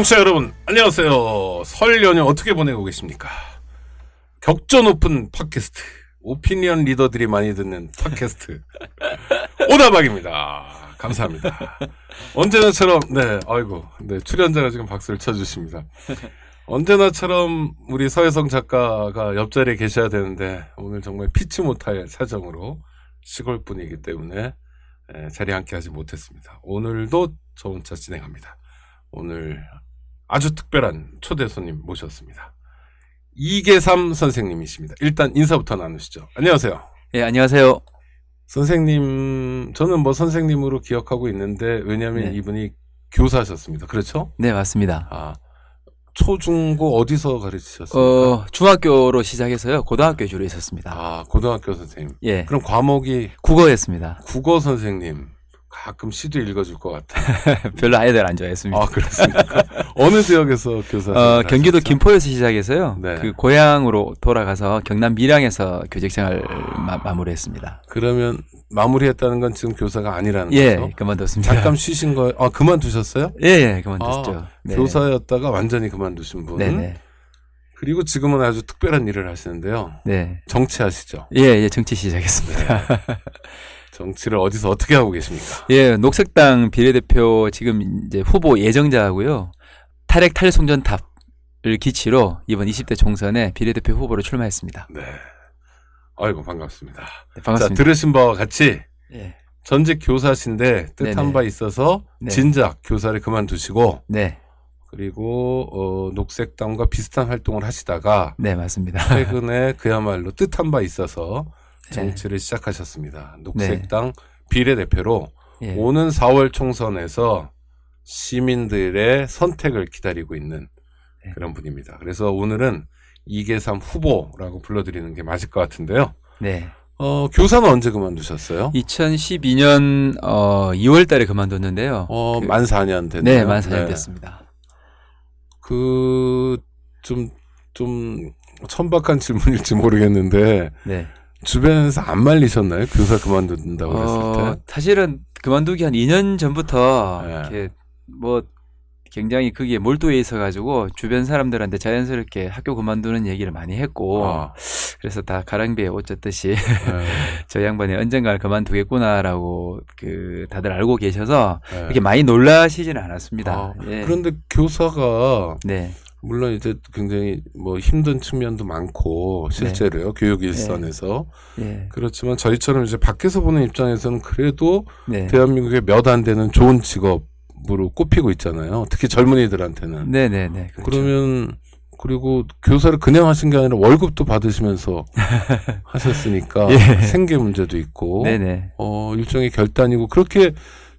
청취자 여러분 안녕하세요. 설 연휴 어떻게 보내고 계십니까? 격전 높은 팟캐스트, 오피니언 리더들이 많이 듣는 팟캐스트 오다박입니다. 감사합니다. 언제나처럼 출연자가 지금 박수를 쳐주십니다. 언제나처럼 우리 서혜성 작가가 옆자리에 계셔야 되는데 오늘 정말 피치 못할 사정으로 시골 분이기 때문에 자리에 함께하지 못했습니다. 오늘도 저 혼자 진행합니다. 오늘 아주 특별한 초대 손님 모셨습니다. 이계삼 선생님이십니다. 일단 인사부터 나누시죠. 안녕하세요. 예, 안녕하세요. 선생님, 저는 선생님으로 기억하고 있는데 왜냐하면 이분이 교사셨습니다. 그렇죠? 네, 맞습니다. 초중고 어디서 가르치셨습니까? 중학교로 시작해서요. 고등학교 주로 있었습니다. 고등학교 선생님. 예. 그럼 과목이 국어였습니다. 국어 선생님. 가끔 시도 읽어줄 것 같아요. 별로 아이들 안 좋아했습니다. 그렇습니까? 어느 지역에서 교사? 경기도 김포에서 시작해서요. 네. 그 고향으로 돌아가서 경남 밀양에서 교직생활 마무리했습니다. 그러면 마무리했다는 건 지금 교사가 아니라는 예, 거죠? 그만뒀습니다. 잠깐 쉬신 거예요? 그만두셨어요? 예, 그만뒀죠. 네. 교사였다가 완전히 그만두신 분. 네네. 그리고 지금은 아주 특별한 일을 하시는데요. 네. 정치하시죠? 예, 정치 시작했습니다. 네. 정치를 어디서 어떻게 하고 계십니까? 예, 녹색당 비례대표 지금 이제 후보 예정자하고요. 탈핵 탈송전탑을 기치로 이번 20대 총선에 비례대표 후보로 출마했습니다. 네. 아이고 반갑습니다. 네, 반갑습니다. 자, 들으신 바와 같이 예. 전직 교사신데 뜻한 네네. 바 있어서 네. 진작 교사를 그만두시고 네. 그리고 녹색당과 비슷한 활동을 하시다가 네, 맞습니다. 최근에 그야말로 뜻한 바 있어서 정치를 시작하셨습니다. 녹색당 비례대표로 예. 오는 4월 총선에서 시민들의 선택을 기다리고 있는 그런 분입니다. 그래서 오늘은 이계삼 후보라고 불러드리는 게 맞을 것 같은데요. 네. 교사는 언제 그만두셨어요? 2012년 2월 달에 그만뒀는데요. 만 4년 됐네요. 네, 만 4년 됐습니다. 좀 천박한 질문일지 모르겠는데 네. 주변에서 안 말리셨나요? 교사 그만둔다고 했을 때? 사실은 그만두기 한 2년 전부터 이렇게 굉장히 그게 몰두해 있어가지고 주변 사람들한테 자연스럽게 학교 그만두는 얘기를 많이 했고 그래서 다 가랑비에 옷 젖듯이 저 양반이 언젠가 그만두겠구나라고 다들 알고 계셔서 그렇게 많이 놀라시지는 않았습니다. 예. 그런데 교사가 네. 물론 이제 굉장히 힘든 측면도 많고 실제로요. 교육 일선에서. 예. 그렇지만 저희처럼 이제 밖에서 보는 입장에서는 그래도 네. 대한민국에 몇 안 되는 좋은 직업으로 꼽히고 있잖아요. 특히 젊은이들한테는. 네네네. 그렇죠. 그러면 그리고 교사를 그냥 하신 게 아니라 월급도 받으시면서 하셨으니까 생계 문제도 있고 네네. 일종의 결단이고 그렇게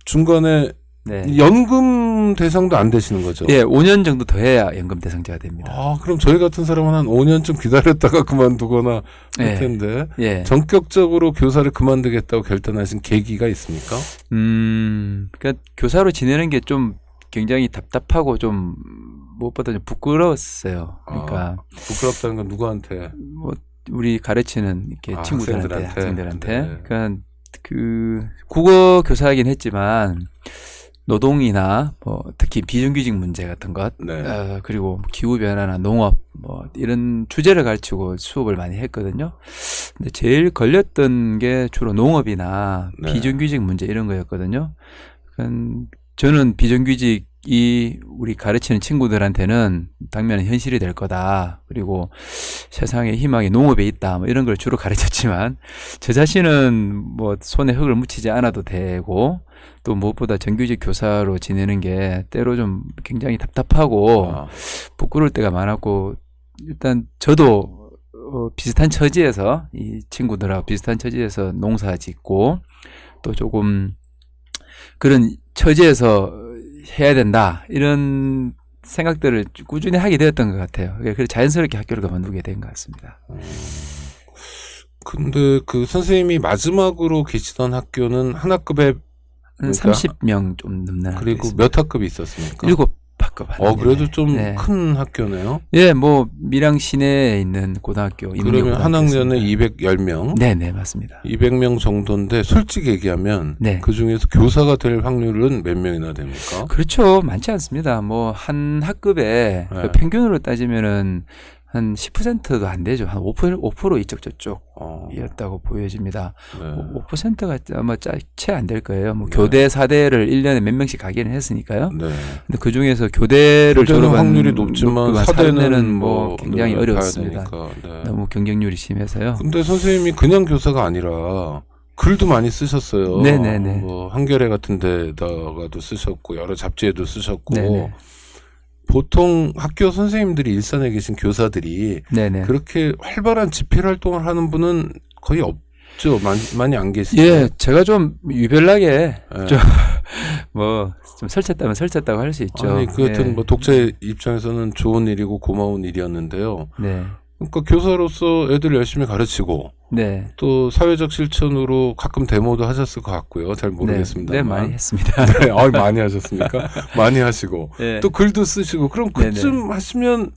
중간에 네. 연금 대상도 안 되시는 거죠? 예, 5년 정도 더 해야 연금 대상자가 됩니다. 그럼 저희 같은 사람은 한 5년쯤 기다렸다가 그만두거나 할 텐데 예. 전격적으로 교사를 그만두겠다고 결단하신 계기가 있습니까? 그러니까 교사로 지내는 게 좀 굉장히 답답하고 좀 무엇보다 좀 부끄러웠어요. 그러니까 부끄럽다는 건 누구한테? 우리 가르치는 이렇게 친구들한테, 학생들한테. 네. 그러니까 국어 교사이긴 했지만 노동이나 특히 비정규직 문제 같은 것, 그리고 기후 변화나 농업 이런 주제를 가르치고 수업을 많이 했거든요. 근데 제일 걸렸던 게 주로 농업이나 비정규직 문제 이런 거였거든요. 그러니까 저는 비정규직이 우리 가르치는 친구들한테는 당면은 현실이 될 거다. 그리고 세상의 희망이 농업에 있다. 이런 걸 주로 가르쳤지만 저 자신은 손에 흙을 묻히지 않아도 되고 또 무엇보다 정규직 교사로 지내는 게 때로 좀 굉장히 답답하고 부끄러울 때가 많았고 일단 저도 비슷한 처지에서 이 친구들하고 비슷한 처지에서 농사 짓고 또 조금 그런 처지에서 해야 된다 이런 생각들을 꾸준히 하게 되었던 것 같아요. 그래서 자연스럽게 학교를 그만두게 된 것 같습니다. 근데 선생님이 마지막으로 계시던 학교는 한 학급에 한 30명 좀 넘는 그리고 몇 학급이 있었습니까? 7학급 학급 하는. 그래도 좀 네. 큰 학교네요. 예, 뭐 밀양 시내에 있는 고등학교. 그러면 한 학년에 210명. 네, 네, 맞습니다. 200명 정도인데 솔직히 얘기하면 네. 그 중에서 교사가 될 확률은 몇 명이나 됩니까? 그렇죠. 많지 않습니다. 뭐 한 학급에 네. 그 평균으로 따지면은 한 10%도 안 되죠. 한 5% 이쪽 저쪽이었다고 보여집니다. 네. 5%가 아마 채 안 될 거예요. 뭐 네. 교대 4대를 1년에 몇 명씩 가기는 했으니까요. 네. 근데 그 중에서 교대를 교대는 졸업한 확률이 높지만 사대는 뭐 굉장히 네, 어려웠습니다. 가야 되니까. 네. 너무 경쟁률이 심해서요. 근데 선생님이 그냥 교사가 아니라 글도 많이 쓰셨어요. 네네네. 뭐 한겨레 같은 데다가도 쓰셨고 여러 잡지에도 쓰셨고 네네. 보통 학교 선생님들이 일선에 계신 교사들이 네네. 그렇게 활발한 집필 활동을 하는 분은 거의 없죠. 많이 안 계시죠. 예, 제가 좀 유별나게 예. 좀 뭐 좀 설쳤다면 설쳤다고 할 수 있죠. 아니 그렇든 네. 뭐 독자의 입장에서는 좋은 일이고 고마운 일이었는데요. 네. 그러니까 교사로서 애들 열심히 가르치고 네. 또 사회적 실천으로 가끔 데모도 하셨을 것 같고요. 잘 모르겠습니다. 네, 많이 했습니다. 네, 많이 하셨습니까? 많이 하시고 네. 또 글도 쓰시고 그럼 그쯤 하시면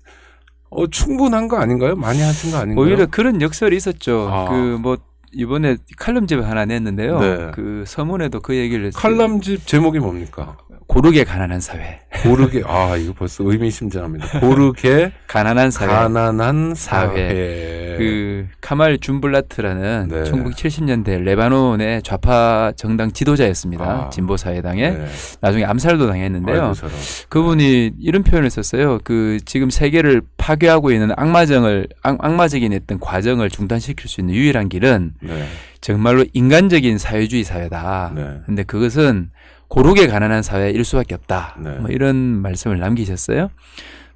충분한 거 아닌가요? 많이 하신 거 아닌가요? 오히려 그런 역설이 있었죠. 아. 그 뭐 이번에 칼럼집 하나 냈는데요. 네. 그 서문에도 그 얘기를 했어요. 칼럼집 제목이 뭡니까? 고르게 가난한 사회. 고르게 이거 벌써 의미심장합니다. 고르게 가난한 사회. 가난한 사회. 사회. 그 카말 준블라트라는 네. 1970년대 레바논의 좌파 정당 지도자였습니다. 진보사회당에. 네. 나중에 암살도 당했는데요. 아이고, 저런. 그분이 이런 표현을 썼어요. 그 지금 세계를 파괴하고 있는 악마적인 어떤 과정을 중단시킬 수 있는 유일한 길은 네. 정말로 인간적인 사회주의 사회다. 네. 근데 그것은 고르게 가난한 사회일 수밖에 없다. 네. 뭐 이런 말씀을 남기셨어요.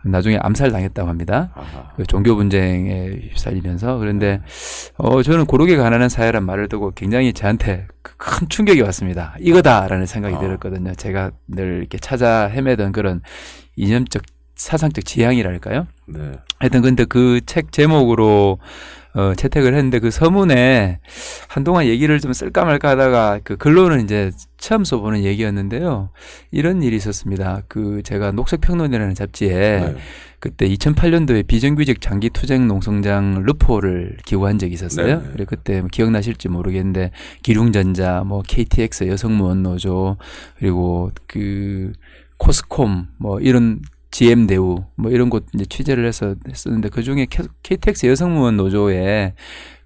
나중에 암살 당했다고 합니다. 아하. 그 종교 분쟁에 휩쓸리면서. 그런데 저는 고르게 가난한 사회란 말을 듣고 굉장히 저한테 큰 충격이 왔습니다. 이거다라는 생각이 들었거든요. 제가 늘 이렇게 찾아 헤매던 그런 이념적 사상적 지향이랄까요? 네. 하여튼 근데 그 책 제목으로 채택을 했는데 그 서문에 한동안 얘기를 좀 쓸까 말까 하다가 그 글로는 이제 처음 써보는 얘기였는데요. 이런 일이 있었습니다. 그 제가 녹색평론이라는 잡지에 네. 그때 2008년도에 비정규직 장기투쟁 농성장 르포를 기고한 적이 있었어요. 네. 그래 그때 뭐 기억나실지 모르겠는데 기륭전자, 뭐 KTX 여성무원노조 그리고 그 코스콤 뭐 이런 GM 대우 뭐 이런 곳 이제 취재를 해서 했었는데 그 중에 KTX 여성무원 노조의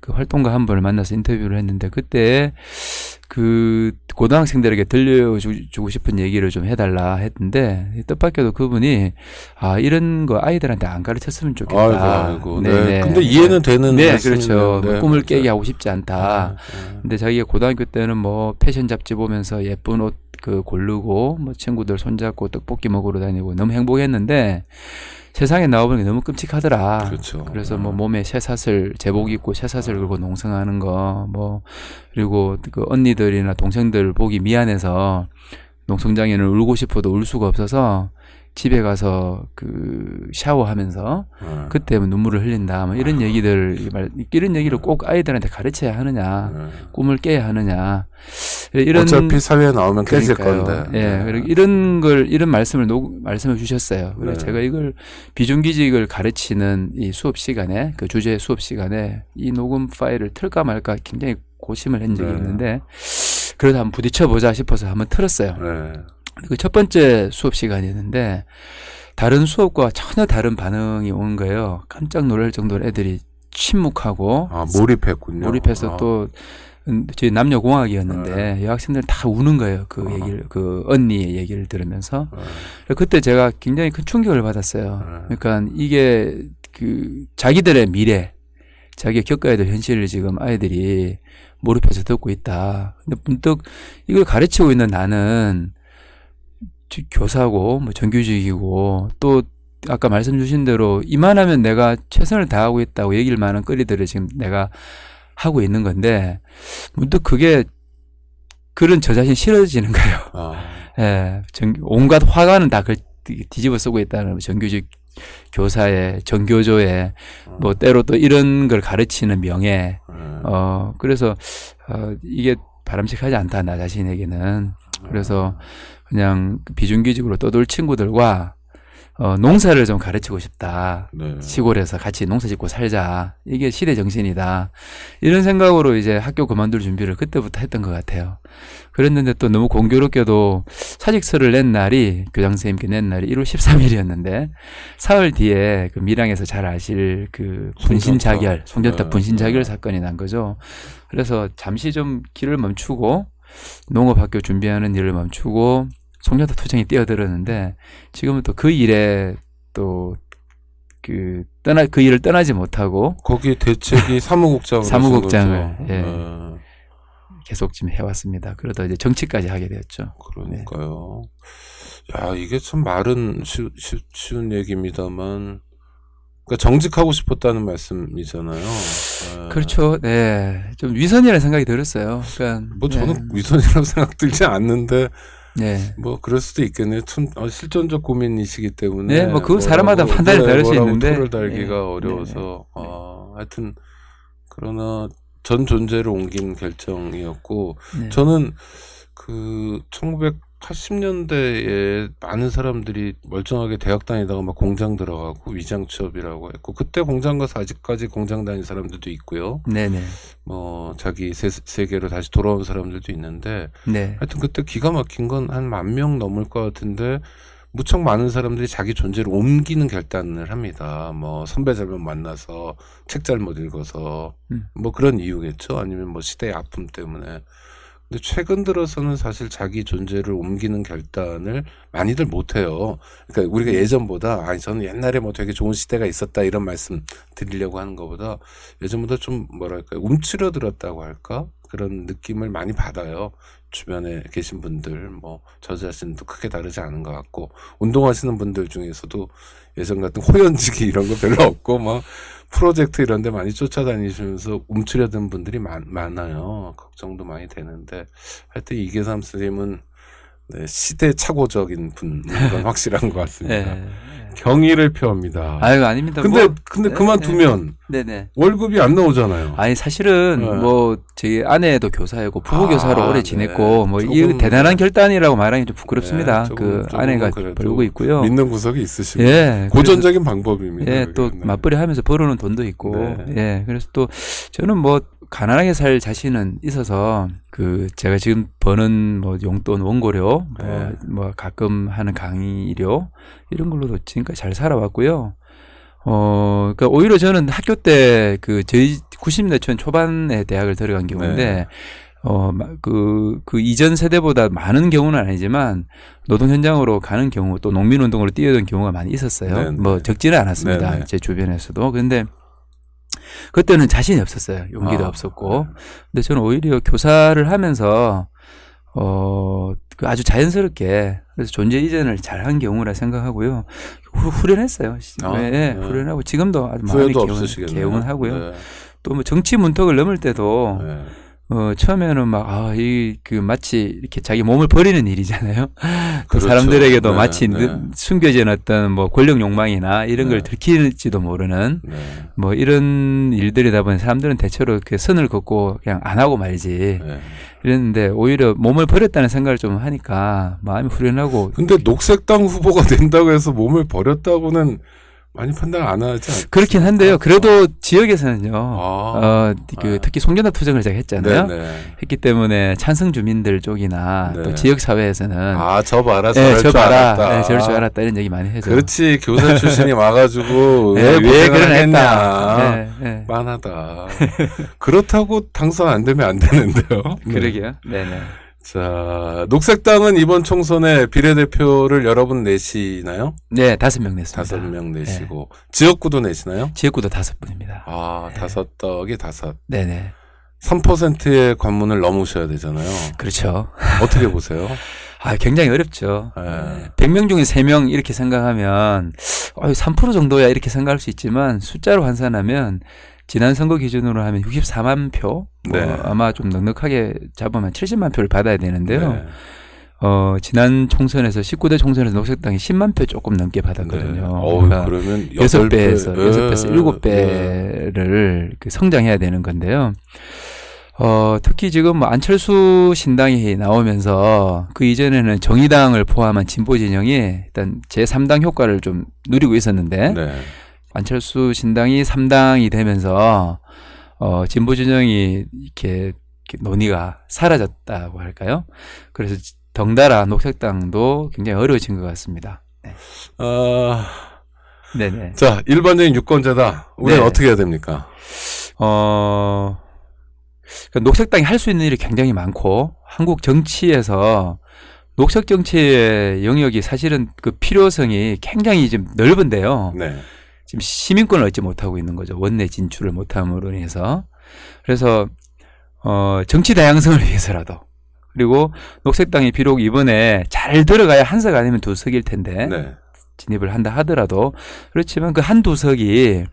그 활동가 한 분을 만나서 인터뷰를 했는데 그때 그 고등학생들에게 들려주고 싶은 얘기를 좀 해달라 했는데 뜻밖에도 그분이 이런 거 아이들한테 안 가르쳤으면 좋겠다. 아이고. 네. 근데 이해는 되는 네, 말씀이네요. 그렇죠. 네, 꿈을 그렇죠. 깨게 하고 싶지 않다. 근데 자기가 고등학교 때는 뭐 패션 잡지 보면서 예쁜 옷 그 고르고 뭐 친구들 손잡고 떡볶이 먹으러 다니고 너무 행복했는데 세상에 나와보는 게 너무 끔찍하더라. 그렇죠. 그래서 뭐 몸에 쇠사슬 제복 입고 쇠사슬 걸고 농성하는 거 뭐 그리고 그 언니들이나 동생들 보기 미안해서 농성장에는 울고 싶어도 울 수가 없어서 집에 가서 그 샤워하면서 그때 눈물을 흘린다. 뭐 이런 이런 얘기를 꼭 아이들한테 가르쳐야 하느냐. 꿈을 깨야 하느냐. 이런 어차피 사회에 나오면 깨질 그러니까요. 건데. 예. 그리고 이런 말씀을 주셨어요. 그래서 네. 제가 이걸 비정규직을 가르치는 이 수업 시간에 그 주제 수업 시간에 이 녹음 파일을 틀까 말까 굉장히 고심을 한 적이 네. 있는데 그래도 한번 부딪혀 보자 싶어서 한번 틀었어요. 네. 그 첫 번째 수업 시간이었는데 다른 수업과 전혀 다른 반응이 온 거예요. 깜짝 놀랄 정도로 애들이 침묵하고 몰입했군요. 몰입해서 또 저희 남녀공학이었는데 여학생들 다 우는 거예요. 그 얘기를 그 언니의 얘기를 들으면서 그때 제가 굉장히 큰 충격을 받았어요. 그러니까 이게 그 자기들의 미래, 자기가 겪어야 될 현실을 지금 아이들이 몰입해서 듣고 있다. 근데 문득 이걸 가르치고 있는 나는 교사고 뭐 정규직이고 또 아까 말씀 주신 대로 이만하면 내가 최선을 다하고 있다고 얘기를 많은 거리들을 지금 내가 하고 있는 건데 문득 그게 그런 저 자신 싫어지는 거예요. 예, 온갖 화가는 다 뒤집어 쓰고 있다는 정규직 교사의 정교조의 뭐 때로 또 이런 걸 가르치는 명예. 그래서 이게 바람직하지 않다 나 자신에게는. 그래서 그냥 비정규직으로 떠돌 친구들과 농사를 좀 가르치고 싶다. 네. 시골에서 같이 농사 짓고 살자. 이게 시대 정신이다. 이런 생각으로 이제 학교 그만둘 준비를 그때부터 했던 것 같아요. 그랬는데 또 너무 공교롭게도 사직서를 낸 날이, 교장선생님께 낸 날이 1월 13일이었는데, 사흘 뒤에 그 밀양에서 잘 아실 그 분신자결, 송전탑 분신자결 사건이 난 거죠. 그래서 잠시 좀 길을 멈추고, 농업학교 준비하는 일을 멈추고, 송전탑 투쟁에 뛰어들었는데, 지금은 또 그 일에 또 그 일을 떠나지 못하고 거기 대책이 사무국장으로 사무국장을 하신 거죠. 예, 계속 지금 해왔습니다. 그러다 이제 정치까지 하게 되었죠. 그러니까요. 야, 이게 참 말은 쉬운 얘기입니다만, 그러니까 정직하고 싶었다는 말씀이잖아요. 네. 그렇죠. 네, 좀 위선이라는 생각이 들었어요. 그러니까 뭐 저는 위선이라고 생각 들지 않는데, 네. 뭐 그럴 수도 있겠네요. 실존적 고민이시기 때문에. 네, 뭐 그 사람마다 판단이 다를 수 있는데 토를 달기가 어려워서. 하여튼 그러나 전 존재를 옮긴 결정이었고, 저는 그 1980년대에 많은 사람들이 멀쩡하게 대학 다니다가 막 공장 들어가고 위장 취업이라고 했고, 그때 공장 가서 아직까지 공장 다닌 사람들도 있고요. 네네. 뭐 자기 세계로 다시 돌아온 사람들도 있는데, 네. 하여튼 그때 기가 막힌 건 한 10,000명 넘을 것 같은데 무척 많은 사람들이 자기 존재를 옮기는 결단을 합니다. 뭐 선배 잘못 만나서, 책 잘못 읽어서, 뭐 그런 이유겠죠. 아니면 뭐 시대의 아픔 때문에. 근데 최근 들어서는 사실 자기 존재를 옮기는 결단을 많이들 못해요. 그러니까 우리가 예전보다, 아니 저는 옛날에 뭐 되게 좋은 시대가 있었다 이런 말씀 드리려고 하는 것보다 예전보다 좀 뭐랄까 움츠러들었다고 할까? 그런 느낌을 많이 받아요. 주변에 계신 분들, 뭐 저 자신도 크게 다르지 않은 것 같고, 운동하시는 분들 중에서도 예전 같은 호연지기 이런 거 별로 없고, 막 프로젝트 이런 데 많이 쫓아다니시면서 움츠려든 분들이 많아요. 걱정도 많이 되는데, 하여튼 이계삼 선생님은 네, 시대착오적인 분인 건 확실한 것 같습니다. 네. 경의를 표합니다. 아유, 아닙니다. 근데 네, 그만두면 네네. 월급이 안 나오잖아요. 아니 사실은 네. 뭐 저희 아내도 교사였고 부부 교사로 오래 지냈고 네. 뭐 조금, 이 대단한 결단이라고 말하기 좀 부끄럽습니다. 네, 그 아내가 그래도 벌고 있고요. 믿는 구석이 있으시고, 예, 고전적인 방법입니다. 예, 또 네. 맞벌이 하면서 벌어오는 돈도 있고, 네. 예, 그래서 또 저는 뭐 가난하게 살 자신은 있어서 그 제가 지금 버는 뭐 용돈, 원고료, 네. 뭐 가끔 하는 강의료 이런 걸로도 지금까지 잘 살아왔고요. 그러니까 오히려 저는 학교 때 그 저희 90년대 초반에 대학을 들어간 경우인데. 네. 그 이전 세대보다 많은 경우는 아니지만 노동 현장으로 가는 경우 또 농민운동으로 뛰어든 경우가 많이 있었어요. 네네. 뭐 적지는 않았습니다. 네네. 제 주변에서도. 근데 그때는 자신이 없었어요. 용기도 없었고. 근데 저는 오히려 교사를 하면서 그 아주 자연스럽게 그래서 존재 이전을 잘한 경우라 생각하고요. 후련했어요. 네, 후련하고 지금도 아주 마음이 개운하고요. 네. 또 뭐 정치 문턱을 넘을 때도 네. 처음에는 막, 마치 이렇게 자기 몸을 버리는 일이잖아요. 그 그렇죠. 사람들에게도 네, 마치 네. 숨겨진 어떤 뭐 권력 욕망이나 이런 걸 들킬지도 모르는 네. 뭐 이런 일들이다 보니 사람들은 대체로 그 선을 긋고 그냥 안 하고 말지. 네. 이랬는데 오히려 몸을 버렸다는 생각을 좀 하니까 마음이 후련하고. 근데 녹색당 후보가 된다고 해서 몸을 버렸다고는 많이 판단 안 하지 않습니까? 그렇긴 한데요. 그래도 지역에서는요. 네. 특히 송전탑 투쟁을 제가 했잖아요. 네네. 했기 때문에 찬성 주민들 쪽이나 네. 또 지역 사회에서는 저 봐라, 네, 저럴 줄 알았다. 저럴 줄 알았다 이런 얘기 많이 해서. 그렇지, 교사 출신이 와가지고 왜 고생을 그런 했냐. 했다. 네. 빤하다. 그렇다고 당선 안 되면 안 되는데요. 그러게요. 네네. 자, 녹색당은 이번 총선에 비례대표를 여러분 내시나요? 네, 5명 냈습니다. 5명 내시고. 지역구도 내시나요? 지역구도 5분입니다. 네. 5. 네네. 3%의 관문을 넘으셔야 되잖아요. 그렇죠. 어떻게 보세요? 굉장히 어렵죠. 네. 100명 중에 3명 이렇게 생각하면 3% 정도야 이렇게 생각할 수 있지만 숫자로 환산하면 지난 선거 기준으로 하면 64만 표, 네. 아마 좀 넉넉하게 잡으면 70만 표를 받아야 되는데요. 네. 지난 총선에서 19대 총선에서 녹색당이 10만 표 조금 넘게 받았거든요. 네. 그러니까 그러면 6배에서 네. 7배를 그 성장해야 되는 건데요. 특히 지금 뭐 안철수 신당이 나오면서 그 이전에는 정의당을 포함한 진보 진영이 일단 제3당 효과를 좀 누리고 있었는데 네. 안철수 신당이 3당이 되면서 진보 진영이 이렇게 논의가 사라졌다고 할까요? 그래서 덩달아 녹색당도 굉장히 어려워진 것 같습니다. 네. 네네. 자, 일반적인 유권자다. 우리는 네. 어떻게 해야 됩니까? 녹색당이 할 수 있는 일이 굉장히 많고 한국 정치에서 녹색 정치의 영역이 사실은 그 필요성이 굉장히 좀 넓은데요. 네. 지금 시민권을 얻지 못하고 있는 거죠. 원내 진출을 못함으로 인해서. 그래서 정치 다양성을 위해서라도 그리고 녹색당이 비록 이번에 잘 들어가야 한 석 아니면 두 석일 텐데 네. 진입을 한다 하더라도 그렇지만 그 한두 석이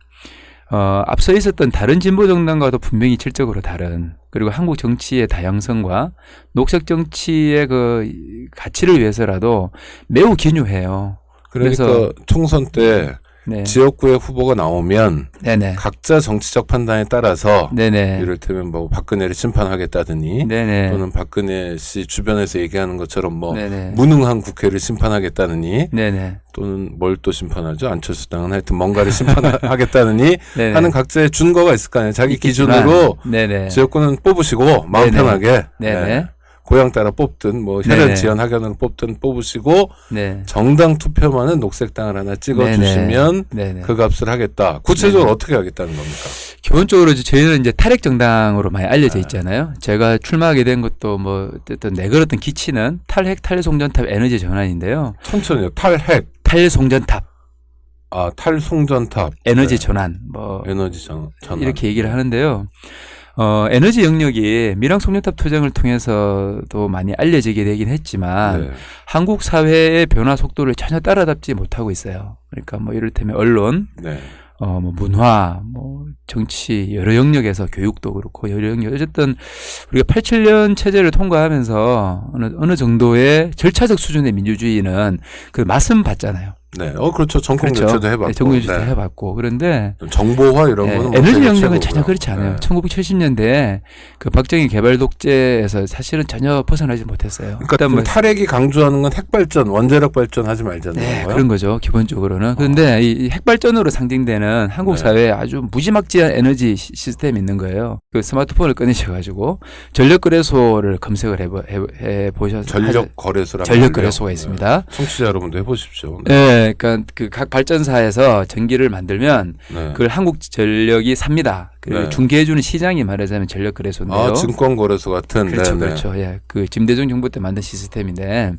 앞서 있었던 다른 진보 정당과도 분명히 질적으로 다른 그리고 한국 정치의 다양성과 녹색 정치의 그 가치를 위해서라도 매우 기묘해요. 그러니까 그래서 총선 때 네. 지역구의 후보가 나오면 네네. 각자 정치적 판단에 따라서 네네. 이를테면 뭐 박근혜를 심판하겠다더니 네네. 또는 박근혜 씨 주변에서 얘기하는 것처럼 뭐 네네. 무능한 국회를 심판하겠다느니 네네. 또는 뭘 또 심판하죠? 안철수당은 하여튼 뭔가를 심판하겠다느니 네네. 하는 각자의 준거가 있을 거 아니에요. 자기 있겠지만, 기준으로 네네. 지역구는 뽑으시고 마음 네네. 편하게 네네. 예. 고향 따라 뽑든 뭐 혈연 네네. 지연 학연으로 뽑든 뽑으시고 네. 정당 투표만은 녹색당을 하나 찍어주시면 네네. 그 값을 하겠다. 구체적으로 네네. 어떻게 하겠다는 겁니까? 기본적으로 저희는 이제 탈핵 정당으로 많이 알려져 네. 있잖아요. 제가 출마하게 된 것도 뭐 어쨌든 내걸었던 기치는 탈송전탑 에너지 전환인데요. 천천히요. 탈핵, 탈송전탑 탈송전탑, 에너지 네. 전환 뭐 에너지 전환 이렇게 얘기를 하는데요. 에너지 영역이 밀양 송전탑 투쟁을 통해서도 많이 알려지게 되긴 했지만 네. 한국 사회의 변화 속도를 전혀 따라잡지 못하고 있어요. 그러니까 뭐 이를테면 언론, 네. 뭐 문화, 뭐 정치 여러 영역에서 교육도 그렇고 여러 영역 어쨌든 우리가 87년 체제를 통과하면서 어느 정도의 절차적 수준의 민주주의는 그 맛은 봤잖아요. 네. 그렇죠. 전국 그렇죠. 교체도 해봤고. 네, 정부 교체도 네. 해봤고 그런데 정보화 이런 네, 거는 뭐 에너지 되게 영역은 최고고요. 전혀 그렇지 않아요. 네. 1970년대에 그 박정희 개발 독재에서 사실은 전혀 벗어나지 못했어요. 그러니까 일단 뭐 탈핵이 강조하는 건 핵발전, 원자력 발전 하지 말자는 네, 거예요. 그런 거죠. 기본적으로는. 그런데 이 핵발전으로 상징되는 한국 네. 사회에 아주 무지막지한 에너지 시스템이 있는 거예요. 그 스마트폰을 꺼내셔가지고 전력거래소를 검색을 해보셔서 전력거래소라고 전력거래소가 하는데요. 있습니다. 네. 청취자 여러분도 해보십시오. 네, 그러니까 그 각 발전사에서 전기를 만들면 네. 그걸 한국전력이 삽니다. 그 네. 중개해주는 시장이 말하자면 전력거래소인데요. 증권거래소 같은. 그렇죠, 네네. 그렇죠. 예, 그 김대중 정부 때 만든 시스템인데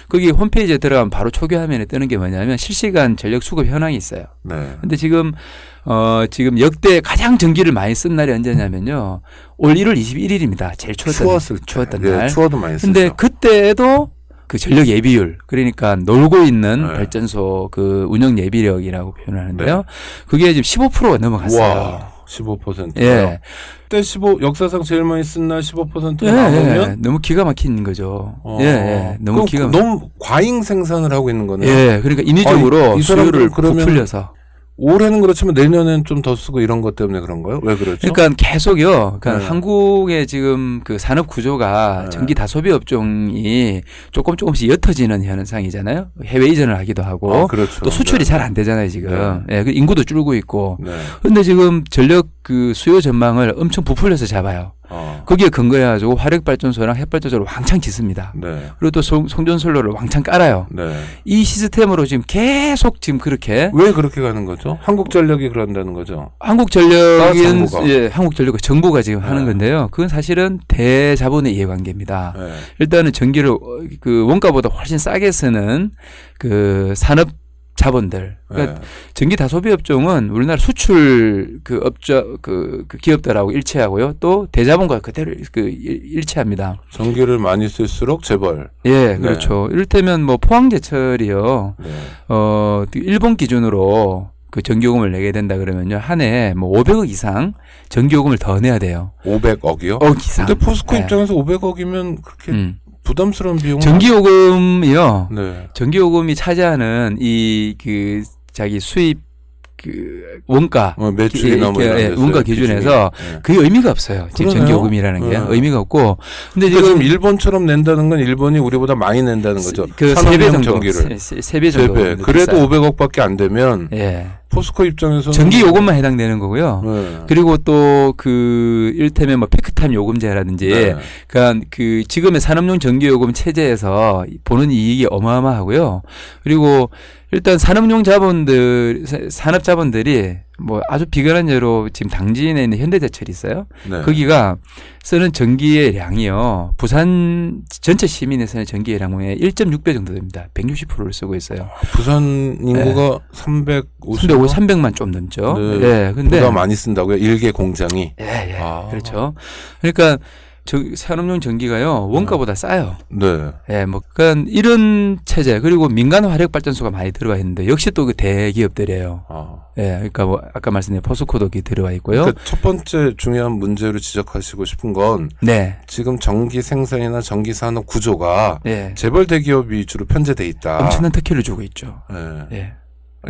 거기 홈페이지에 들어가면 바로 초기 화면에 뜨는 게 뭐냐면 실시간 전력 수급 현황이 있어요. 네. 근데 지금 역대 가장 전기를 많이 쓴 날이 언제냐면요. 올 1월 21일입니다. 제일 추웠던 예, 날. 추워도 많이 쓰죠. 근데 그때도 그 전력 예비율 그러니까 놀고 있는 네. 발전소 그 운영 예비력이라고 표현하는데요. 네. 그게 지금 15%가 넘어갔어요. 와, 15%. 예. 그때 역사상 제일 많이 쓴 날 15%가 예, 나오면 예. 너무 기가 막힌 거죠. 예. 너무 너무 과잉 생산을 하고 있는 거네요. 예. 그러니까 인위적으로 이 수요를 그러면 부풀려서. 올해는 그렇지만 내년엔 좀 더 쓰고 이런 것 때문에 그런가요? 왜 그렇죠? 그러니까 계속요. 그러니까 네. 한국의 지금 그 산업 구조가 네. 전기 다소비 업종이 조금씩 옅어지는 현상이잖아요. 해외 이전을 하기도 하고 그렇죠. 또 수출이 네. 잘 안 되잖아요, 지금. 예, 그 인구도 줄고 있고. 네. 근데 지금 전력 그 수요 전망을 엄청 부풀려서 잡아요. 거기에 근거해가지고 화력발전소랑 핵발전소를 왕창 짓습니다. 네. 그리고 또 송전선로를 왕창 깔아요. 네. 이 시스템으로 지금 계속 지금 그렇게 왜 그렇게 가는 거죠? 한국전력이 그런다는 거죠. 한국전력은 정부가. 예, 한국전력과 정부가 지금 하는 네. 건데요. 그건 사실은 대자본의 이해관계입니다. 네. 일단은 전기를 그 원가보다 훨씬 싸게 쓰는 그 산업 자본들. 그러니까 네. 전기 다소비 업종은 우리나라 수출 그 기업들하고 일치하고요. 또 대자본과 그대로 일치합니다. 전기를 많이 쓸수록 재벌. 예, 그렇죠. 이를테면 뭐 포항제철이요. 네. 일본 기준으로 그 전기요금을 내게 된다 그러면요. 한 해에 뭐 500억 이상 전기요금을 더 내야 돼요. 500억이요? 억 이상. 근데 포스코 네. 입장에서 500억이면 그렇게 부담스러운 비용은 전기요금이요. 네. 전기요금이 차지하는 이 그 자기 수입 그 원가 매출이나 뭐 이런 데서 원가 기준에서 그게 의미가 없어요. 지금 그러네요. 전기요금이라는 게 의미가 없고. 근데 그러니까 지금 일본처럼 낸다는 건 일본이 우리보다 많이 낸다는 거죠. 그 산업용 3배 정도, 전기를 3배 정도. 그래도 500억밖에 안 되면 예. 포스코 입장에서는 전기 요금만 해당되는 거고요. 네. 그리고 또 그 일테면 뭐 피크타임 요금제라든지, 네. 그러니까 그 지금의 산업용 전기 요금 체제에서 보는 이익이 어마어마하고요. 그리고 일단 산업용 자본들, 산업 자본들이 뭐 아주 비근한 예로 지금 당진에 있는 현대제철이 있어요. 네. 거기가 쓰는 전기의 양이요. 부산 전체 시민의 쓰는 전기의 양의 1.6배 정도 됩니다. 160%를 쓰고 있어요. 부산 인구가 300만 좀 넘죠. 네. 예. 근데 보다 많이 쓴다고요? 일개 공장이. 예. 아. 그렇죠. 그러니까 산업용 전기가요. 원가보다 싸요. 네. 예, 뭐, 그러니까 이런 체제, 그리고 민간 화력 발전소가 많이 들어가 있는데, 역시 또 그 대기업들이에요. 예, 그러니까 뭐, 아까 말씀드린 포스코도 여기 들어가 있고요. 그러니까 첫 번째 중요한 문제로 지적하시고 싶은 건 네. 지금 전기 생산이나 전기 산업 구조가 예. 재벌 대기업이 주로 편제돼 있다. 엄청난 특혜를 주고 있죠. 예. 예.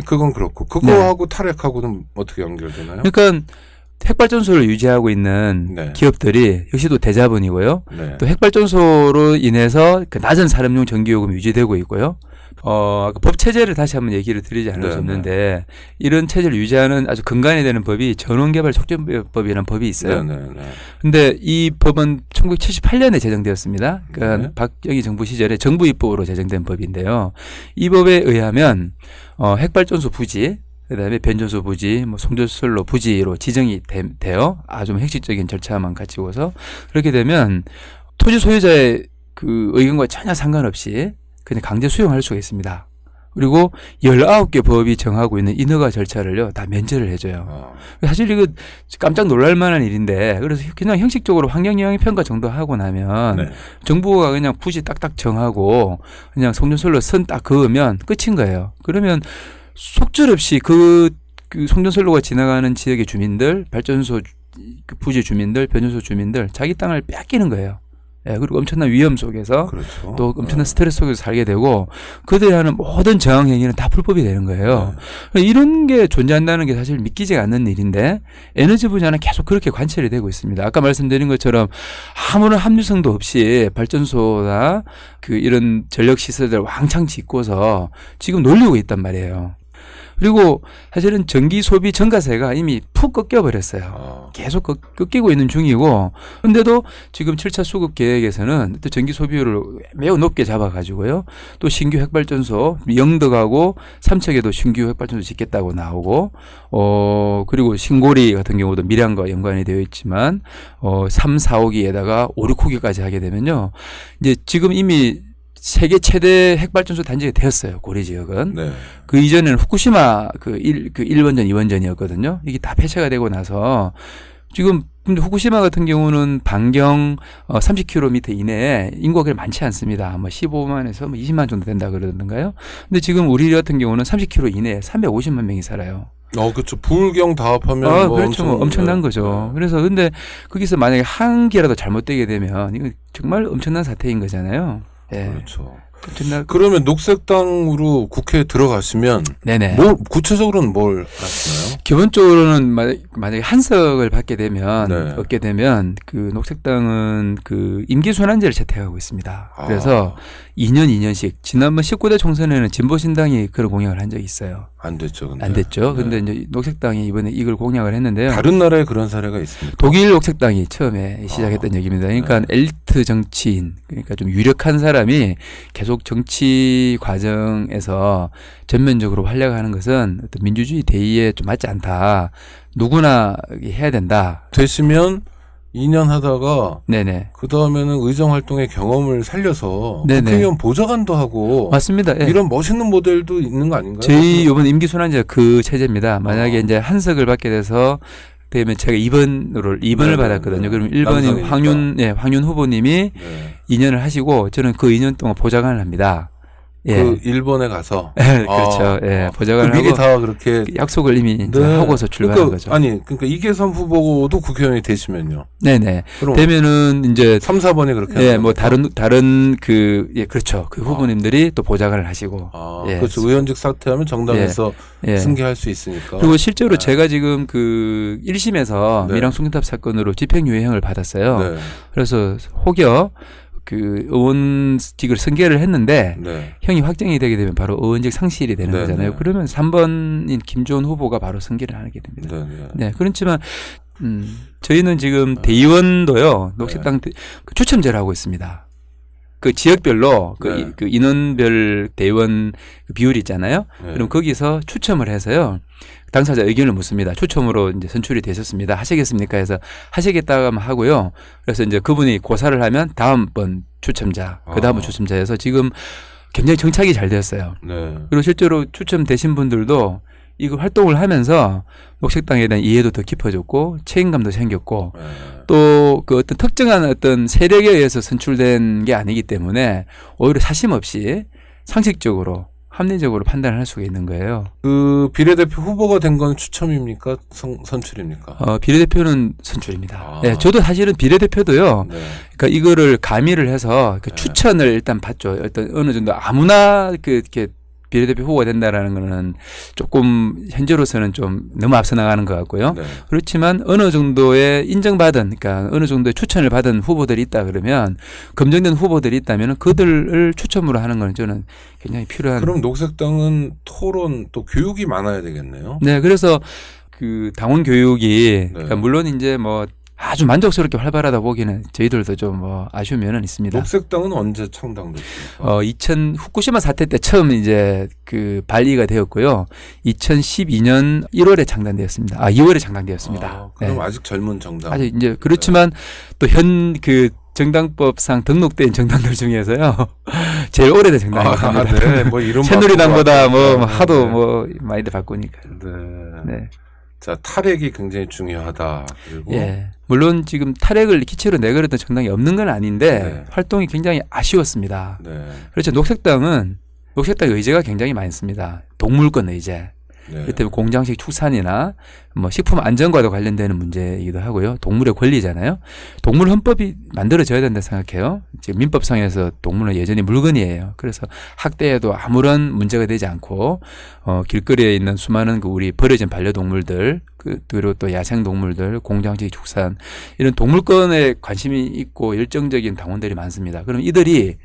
그건 그렇고 그거하고 탈핵하고는 어떻게 연결되나요? 그러니까 핵발전소를 유지하고 있는 네. 기업들이 역시 또 대자본이고요. 네. 또 핵발전소로 인해서 그 낮은 산업용 전기요금이 유지되고 있고요. 그 법 체제를 다시 한번 얘기를 드리지 않을 수 없는데, 이런 체제를 유지하는 아주 근간이 되는 법이 전원개발 촉진법이라는 법이 있어요. 근데 이 법은 1978년에 제정되었습니다. 그러니까 네. 박정희 정부 시절에 정부 입법으로 제정된 법인데요. 이 법에 의하면 핵발전소 부지, 그다음에 변전소 부지, 뭐 송전선로 부지로 지정이 되어 아주 핵심적인 절차만 갖추고서, 그렇게 되면 토지 소유자의 그 의견과 전혀 상관없이 그냥 강제 수용할 수가 있습니다. 그리고 19개 법이 정하고 있는 인허가 절차를요, 다 면제를 해줘요. 사실 이거 깜짝 놀랄 만한 일인데, 그래서 그냥 형식적으로 환경영향평가 정도 하고 나면 네. 정부가 그냥 부지 딱딱 정하고 그냥 송전선로 선 딱 그으면 끝인 거예요. 그러면 속절없이 그 송전선로가 지나가는 지역의 주민들, 발전소 부지 주민들, 변전소 주민들 자기 땅을 뺏기는 거예요. 예, 그리고 엄청난 위험 속에서 그렇죠. 또 엄청난 스트레스 속에서 살게 되고, 그들이 하는 모든 저항 행위는 다 불법이 되는 거예요. 이런 게 존재한다는 게 사실 믿기지가 않는 일인데, 에너지 분야는 계속 그렇게 관철이 되고 있습니다. 아까 말씀드린 것처럼 아무런 합리성도 없이 발전소나 그 이런 전력 시설들 왕창 짓고서 지금 놀리고 있단 말이에요. 그리고 사실은 전기 소비 전가세가 이미 푹 꺾여버렸어요. 계속 꺾이고 있는 중이고, 근데도 지금 7차 수급 계획에서는 또 전기 소비율을 매우 높게 잡아가지고요. 또 신규 핵발전소 영덕하고 삼척에도 신규 핵발전소 짓겠다고 나오고, 그리고 신고리 같은 경우도 밀양과 연관이 되어 있지만, 3, 4호기에다가 5, 6호기까지 하게 되면요. 이제 지금 이미 세계 최대 핵발전소 단지가 되었어요. 고리 지역은. 네. 그 이전에는 후쿠시마 그 1원전, 2원전이었거든요. 이게 다 폐쇄가 되고 나서 지금 근데 후쿠시마 같은 경우는 반경 30km 이내에 인구가 많지 않습니다. 뭐 15만에서 뭐 20만 정도 된다 그러던가요. 근데 지금 우리 같은 경우는 30km 이내에 350만 명이 살아요. 그렇죠. 부울경 다 합하면 뭐 그렇죠. 엄청난 거죠. 그래서 근데 거기서 만약에 한 개라도 잘못되게 되면 이거 정말 엄청난 사태인 거잖아요. 예. 그렇죠. 엄청난. 그러면 녹색당으로 국회에 들어가시면 네네. 구체적으로는 뭘 하시나요? 기본적으로는 만약에 한석을 얻게 되면 그 녹색당은 그 임기순환제를 채택하고 있습니다. 그래서 2년씩 지난번 19대 총선에는 진보신당이 그런 공약을 한 적이 있어요. 안 됐죠. 근데. 안 됐죠. 근데 이제 녹색당이 이번에 이걸 공약을 했는데요. 다른 나라에 그런 사례가 있습니까? 독일 녹색당이 처음에 시작했던 얘기입니다. 그러니까 엘리트 정치인, 그러니까 좀 유력한 사람이 계속 정치 과정에서 전면적으로 활약하는 것은 어떤 민주주의 대의에 좀 맞지 않다. 누구나 해야 된다. 되시면 2년 하다가 네네. 그 다음에는 의정 활동의 경험을 살려서 네네. 국회의원 보좌관도 하고 맞습니다. 예. 이런 멋있는 모델도 있는 거 아닌가요? 저희 이번 임기순환제가 그 체제입니다. 만약에 이제 한석을 받게 돼서 되면 제가 2번을 받았거든요. 그럼 1번이 황윤 후보님이 2년을 하시고 저는 그 2년 동안 보좌관을 합니다. 그 일본에 가서 그렇죠. 보좌관을 미리 하고 다 그렇게 약속을 이미 이제 하고서 출발한 거죠. 그러니까 이계삼 후보도 국회의원이 되시면요. 네네. 그럼 되면은 이제 3, 4번이 그렇게 뭐 다른 그렇죠. 그 후보님들이 또 보좌관을 하시고. 그렇죠. 의원직 사퇴하면 정당에서 승계할 수 있으니까. 그리고 실제로 제가 지금 그 1심에서 밀항 송진탑 사건으로 집행유예형을 받았어요. 그래서 혹여 그 의원직을 승계를 했는데 형이 확정이 되게 되면 바로 의원직 상실이 되는 거잖아요. 그러면 3번인 김주원 후보가 바로 승계를 하게 됩니다. 그렇지만 저희는 지금 대의원도요. 녹색당 그 추첨제를 하고 있습니다. 그 지역별로 그 인원별 대의원 그 비율이 있잖아요. 그럼 거기서 추첨을 해서요. 당사자 의견을 묻습니다. 추첨으로 이제 선출이 되셨습니다. 하시겠습니까? 해서 하시겠다고 하고요. 그래서 이제 그분이 고사를 하면 다음번 추첨자, 그 다음번 추첨자에서 지금 굉장히 정착이 잘 되었어요. 그리고 실제로 추첨되신 분들도 이거 활동을 하면서 녹색당에 대한 이해도 더 깊어졌고 책임감도 생겼고 또 그 어떤 특정한 어떤 세력에 의해서 선출된 게 아니기 때문에 오히려 사심 없이 상식적으로 합리적으로 판단을 할 수가 있는 거예요. 그 비례대표 후보가 된 건 추첨입니까? 선출입니까? 비례대표는 선출입니다. 저도 사실은 비례대표도요. 그러니까 이거를 가미를 해서 그 추천을 일단 받죠. 일단 어느 정도 아무나 이렇게 비례대표 후보가 된다라는 거는 조금 현재로서는 좀 너무 앞서 나가는 것 같고요. 그렇지만 어느 정도의 인정받은, 그러니까 어느 정도의 추천을 받은 후보들이 있다 그러면 검증된 후보들이 있다면 그들을 추첨으로 하는 건 저는 굉장히 필요한. 그럼 녹색당은 토론 또 교육이 많아야 되겠네요. 그래서 그 당원 교육이 그러니까 물론 이제 뭐 아주 만족스럽게 활발하다 보기는 저희들도 좀 뭐 아쉬운 면은 있습니다. 녹색당은 언제 창당됐습니까? 2000 후쿠시마 사태 때 처음 이제 그 발의가 되었고요. 2012년 1월에 창단되었습니다. 2월에 창단되었습니다. 그럼 아직 젊은 정당. 아직 이제 그렇지만 또 현 그 정당법상 등록된 정당들 중에서요. 제일 오래된 정당입니다. 뭐 이름 새누리당보다 뭐 하도 뭐 많이들 바꾸니까. 자, 탈핵이 굉장히 중요하다. 그리고 물론 지금 탈핵을 기체로 내걸었던 정당이 없는 건 아닌데 활동이 굉장히 아쉬웠습니다. 그렇죠. 녹색당의 의제가 굉장히 많습니다. 동물권 의제. 이를테면 공장식 축산이나 뭐 식품 안전과도 관련되는 문제이기도 하고요. 동물의 권리잖아요. 동물 헌법이 만들어져야 된다 생각해요. 지금 민법상에서 동물은 여전히 물건이에요. 그래서 학대에도 아무런 문제가 되지 않고 길거리에 있는 수많은 그 우리 버려진 반려동물들 그리고 또 야생동물들, 공장식 축산 이런 동물권에 관심이 있고 열정적인 당원들이 많습니다. 그럼 이들이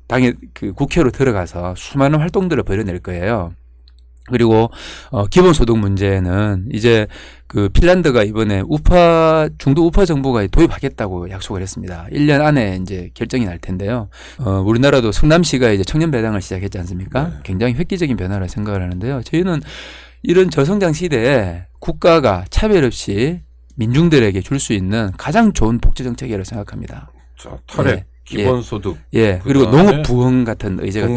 당에 그 국회로 들어가서 수많은 활동들을 벌여낼 거예요. 그리고 기본소득 문제는 이제 그 핀란드가 이번에 중도 우파 정부가 도입하겠다고 약속을 했습니다. 1년 안에 이제 결정이 날 텐데요. 우리나라도 성남시가 이제 청년 배당을 시작했지 않습니까? 굉장히 획기적인 변화라 생각을 하는데요. 저희는 이런 저성장 시대에 국가가 차별 없이 민중들에게 줄 수 있는 가장 좋은 복지 정책이라고 생각합니다. 자, 탈핵. 기본소득. 그리고 농업 부흥 같은 의제가.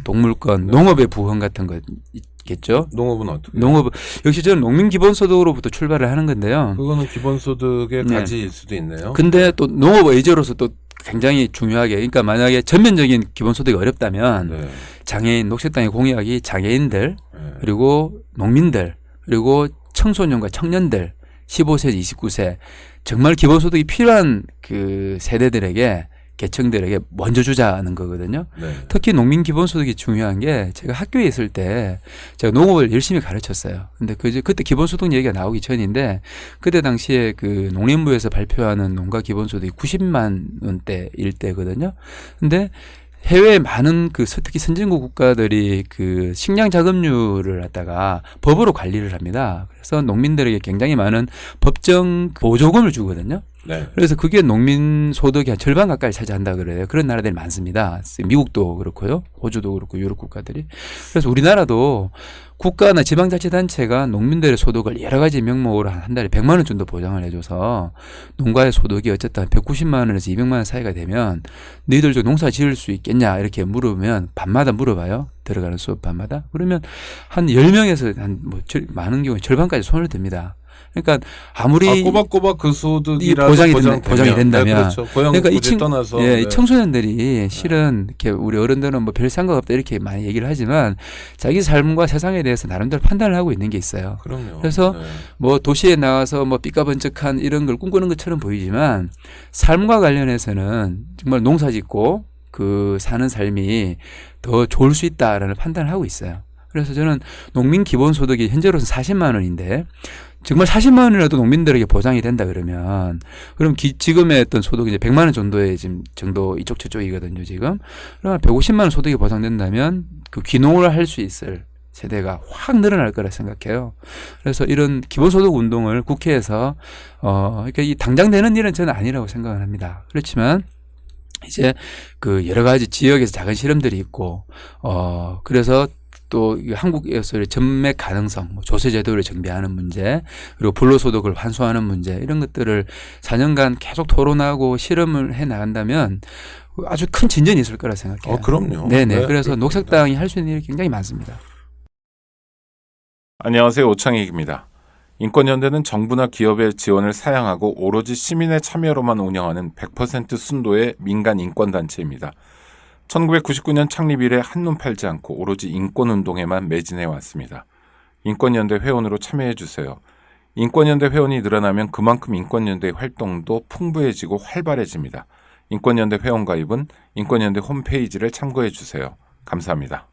동물권. 농업의 부흥 같은 거 있겠죠. 농업은 어떻게? 역시 저는 농민 기본소득으로부터 출발을 하는 건데요. 그거는 기본소득의 가지일 수도 있네요. 근데 또 농업 의제로서 또 굉장히 중요하게, 그러니까 만약에 전면적인 기본소득이 어렵다면 장애인, 녹색당의 공약이 장애인들, 그리고 농민들, 그리고 청소년과 청년들, 15세, 29세, 정말 기본소득이 필요한 그 세대들에게 계층들에게 먼저 주자는 거거든요. 특히 농민 기본소득이 중요한 게 제가 학교에 있을 때 제가 농업을 열심히 가르쳤어요. 근데 그때 기본소득 얘기가 나오기 전인데 그때 당시에 그 농림부에서 발표하는 농가 기본소득이 90만 원대일 때거든요. 근데 해외 많은 그 특히 선진국 국가들이 그 식량 자급률을 갖다가 법으로 관리를 합니다. 그래서 농민들에게 굉장히 많은 법정 보조금을 주거든요. 그래서 그게 농민 소득의 한 절반 가까이 차지한다 그래요. 그런 나라들이 많습니다. 미국도 그렇고요. 호주도 그렇고 유럽 국가들이. 그래서 우리나라도 국가나 지방자치단체가 농민들의 소득을 여러 가지 명목으로 한 달에 100만 원 정도 보장을 해줘서 농가의 소득이 어쨌든 190만 원에서 200만 원 사이가 되면 너희들 저 농사 지을 수 있겠냐 이렇게 물으면 반마다 물어봐요. 들어가는 수업 반마다. 그러면 한 10명에서 한 뭐 많은 경우에 절반까지 손을 듭니다. 그러니까 아무리 꼬박꼬박 그 소득이라도 보장이 된다면. 네, 그렇죠. 그러니까 이 떠나서 이 청소년들이 실은 이렇게 우리 어른들은 뭐 별 상관 없다 이렇게 많이 얘기를 하지만 자기 삶과 세상에 대해서 나름대로 판단을 하고 있는 게 있어요. 그럼요. 그래서 뭐 도시에 나와서 뭐 삐까번쩍한 이런 걸 꿈꾸는 것처럼 보이지만 삶과 관련해서는 정말 농사짓고 그 사는 삶이 더 좋을 수 있다라는 판단을 하고 있어요. 그래서 저는 농민 기본소득이 현재로서 40만 원인데 정말 40만 원이라도 농민들에게 보장이 된다 그러면 그럼 지금의 어떤 소득이 이제 100만 원 정도의 지금 정도 이쪽 저쪽이거든요, 지금. 그러면 150만 원 소득이 보장된다면 그 귀농을 할 수 있을 세대가 확 늘어날 거라 생각해요. 그래서 이런 기본소득 운동을 국회에서 그러니까 이 당장 되는 일은 저는 아니라고 생각을 합니다. 그렇지만 이제 그 여러 가지 지역에서 작은 실험들이 있고 그래서 또 한국에서의 전매 가능성, 뭐 조세 제도를 정비하는 문제, 그리고 불로소득을 환수하는 문제 이런 것들을 4년간 계속 토론하고 실험을 해 나간다면 아주 큰 진전이 있을 거라 생각해요. 그럼요. 네네. 네, 그래서 그렇습니다. 녹색당이 할 수 있는 일이 굉장히 많습니다. 안녕하세요. 오창익입니다. 인권연대는 정부나 기업의 지원을 사양하고 오로지 시민의 참여로만 운영하는 100% 순도의 민간 인권단체입니다. 1999년 창립 이래 한눈 팔지 않고 오로지 인권운동에만 매진해 왔습니다. 인권연대 회원으로 참여해 주세요. 인권연대 회원이 늘어나면 그만큼 인권연대 활동도 풍부해지고 활발해집니다. 인권연대 회원 가입은 인권연대 홈페이지를 참고해 주세요. 감사합니다.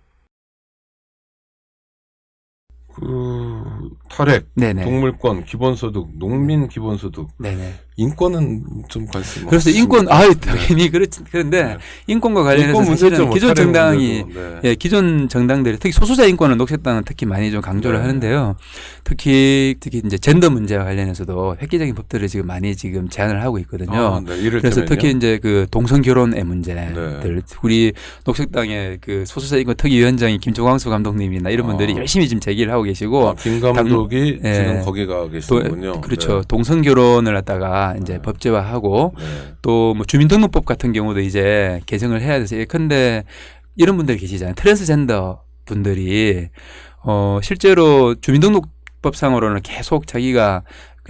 탈핵, 네네. 동물권, 기본소득, 농민 기본소득, 네네. 인권은 좀 관심 그래서 없습니다. 인권, 당연히 그런데 네. 인권과 관련해서 인권 문제죠, 사실은 뭐 기존 탈핵 정당이 문제도. 예, 기존 정당들이 특히 소수자 인권은 녹색당은 특히 많이 좀 강조를 네. 하는데요. 특히 이제 젠더 문제와 관련해서도 획기적인 법들을 지금 많이 지금 제안을 하고 있거든요. 네. 그래서 특히 이제 그 동성 결혼의 문제들, 네. 우리 녹색당의 그 소수자 인권 특위위원장이 김종광수 감독님이나 이런 분들이 열심히 지금 제기를 하고 계시고, 김 감독이 예. 지금 거기 가 계시는군요. 그렇죠. 네. 동성 결혼을 갖다가 이제 네. 법제화하고 네. 또 뭐 주민등록법 같은 경우도 이제 개정을 해야 돼서 예컨대 이런 분들이 계시잖아요. 트랜스젠더 분들이 실제로 주민등록법상으로는 계속 자기가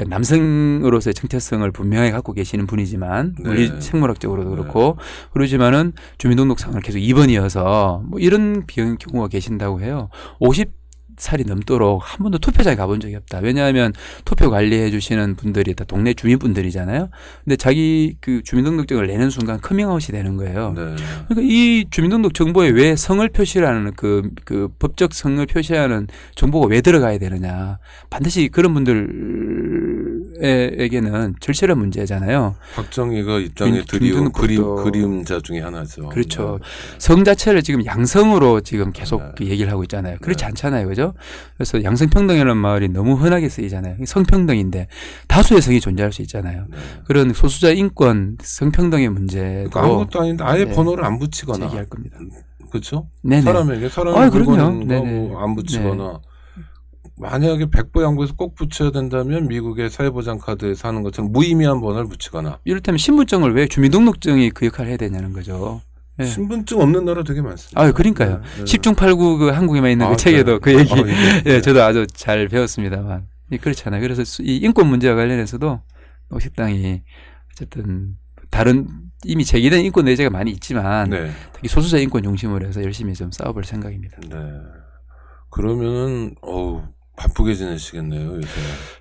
남성으로서의 정체성을 분명히 갖고 계시는 분이지만 네. 물리 생물학적으로도 그렇고 그러지만은 주민등록상을 계속 2번이어서 뭐 이런 경우가 계신다고 해요. 50살이 넘도록 한 번도 투표장에 가본 적이 없다. 왜냐하면 투표 관리해 주시는 분들이 다 동네 주민분들이잖아요. 근데 자기 그 주민등록증을 내는 순간 커밍아웃이 되는 거예요. 네. 그러니까 이 주민등록 정보에 왜 성을 표시하는 그 법적 성을 표시하는 정보가 왜 들어가야 되느냐. 반드시 그런 분들에게는 절실한 문제잖아요. 박정희가 입장에 드리운 주민등록법도 그림자 중에 하나죠. 그렇죠. 네. 성 자체를 지금 양성으로 지금 계속 네. 그 얘기를 하고 있잖아요. 그렇지 네. 않잖아요. 그죠? 그래서 양성평등이라는 말이 너무 흔하게 쓰이잖아요. 성평등인데 다수의 성이 존재할 수 있잖아요. 네. 그런 소수자 인권, 성평등의 문제도 그러니까 아무것도 아닌데 아예 네. 번호를 안 붙이거나. 제기할 겁니다. 그렇죠? 네네. 사람에게 그럼요. 물건인 네네. 거안 붙이거나 만약에 백보 양보해서 꼭 붙여야 된다면 미국의 사회보장 카드에서 하는 것처럼 무의미한 번호를 붙이거나. 이를테면 신분증을 왜 주민등록증이 그 역할을 해야 되냐는 거죠. 네. 신분증 없는 나라 되게 많습니다. 그러니까요. 네. 10중 8구 그 한국에만 있는 그 책에도 네. 그 얘기, 네. 저도 아주 잘 배웠습니다만. 그렇잖아요. 그래서 이 인권 문제와 관련해서도 녹색당이 어쨌든 다른 이미 제기된 인권 내재가 많이 있지만 네. 특히 소수자 인권 중심으로 해서 열심히 좀 싸워볼 생각입니다. 네. 그러면은 바쁘게 지내시겠네요, 요새.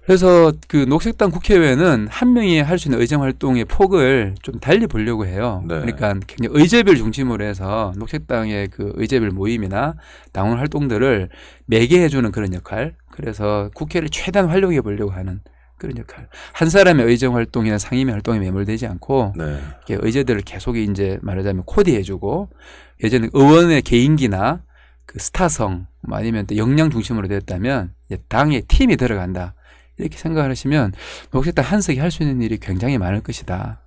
그래서 그 녹색당 국회의원은 한 명이 할 수 있는 의정 활동의 폭을 좀 달리 보려고 해요. 네. 그러니까 굉장히 의제별 중심으로 해서 녹색당의 그 의제별 모임이나 당원 활동들을 매개해주는 그런 역할. 그래서 국회를 최대한 활용해 보려고 하는 그런 역할. 한 사람의 의정 활동이나 상임위 활동에 매몰되지 않고 네. 이렇게 의제들을 계속 이제 말하자면 코디해주고 예전에 의원의 개인기나 그 스타성 뭐 아니면 또 역량 중심으로 됐다면 당에 팀이 들어간다 이렇게 생각을 하시면 녹색당 한석이 할 수 있는 일이 굉장히 많을 것이다.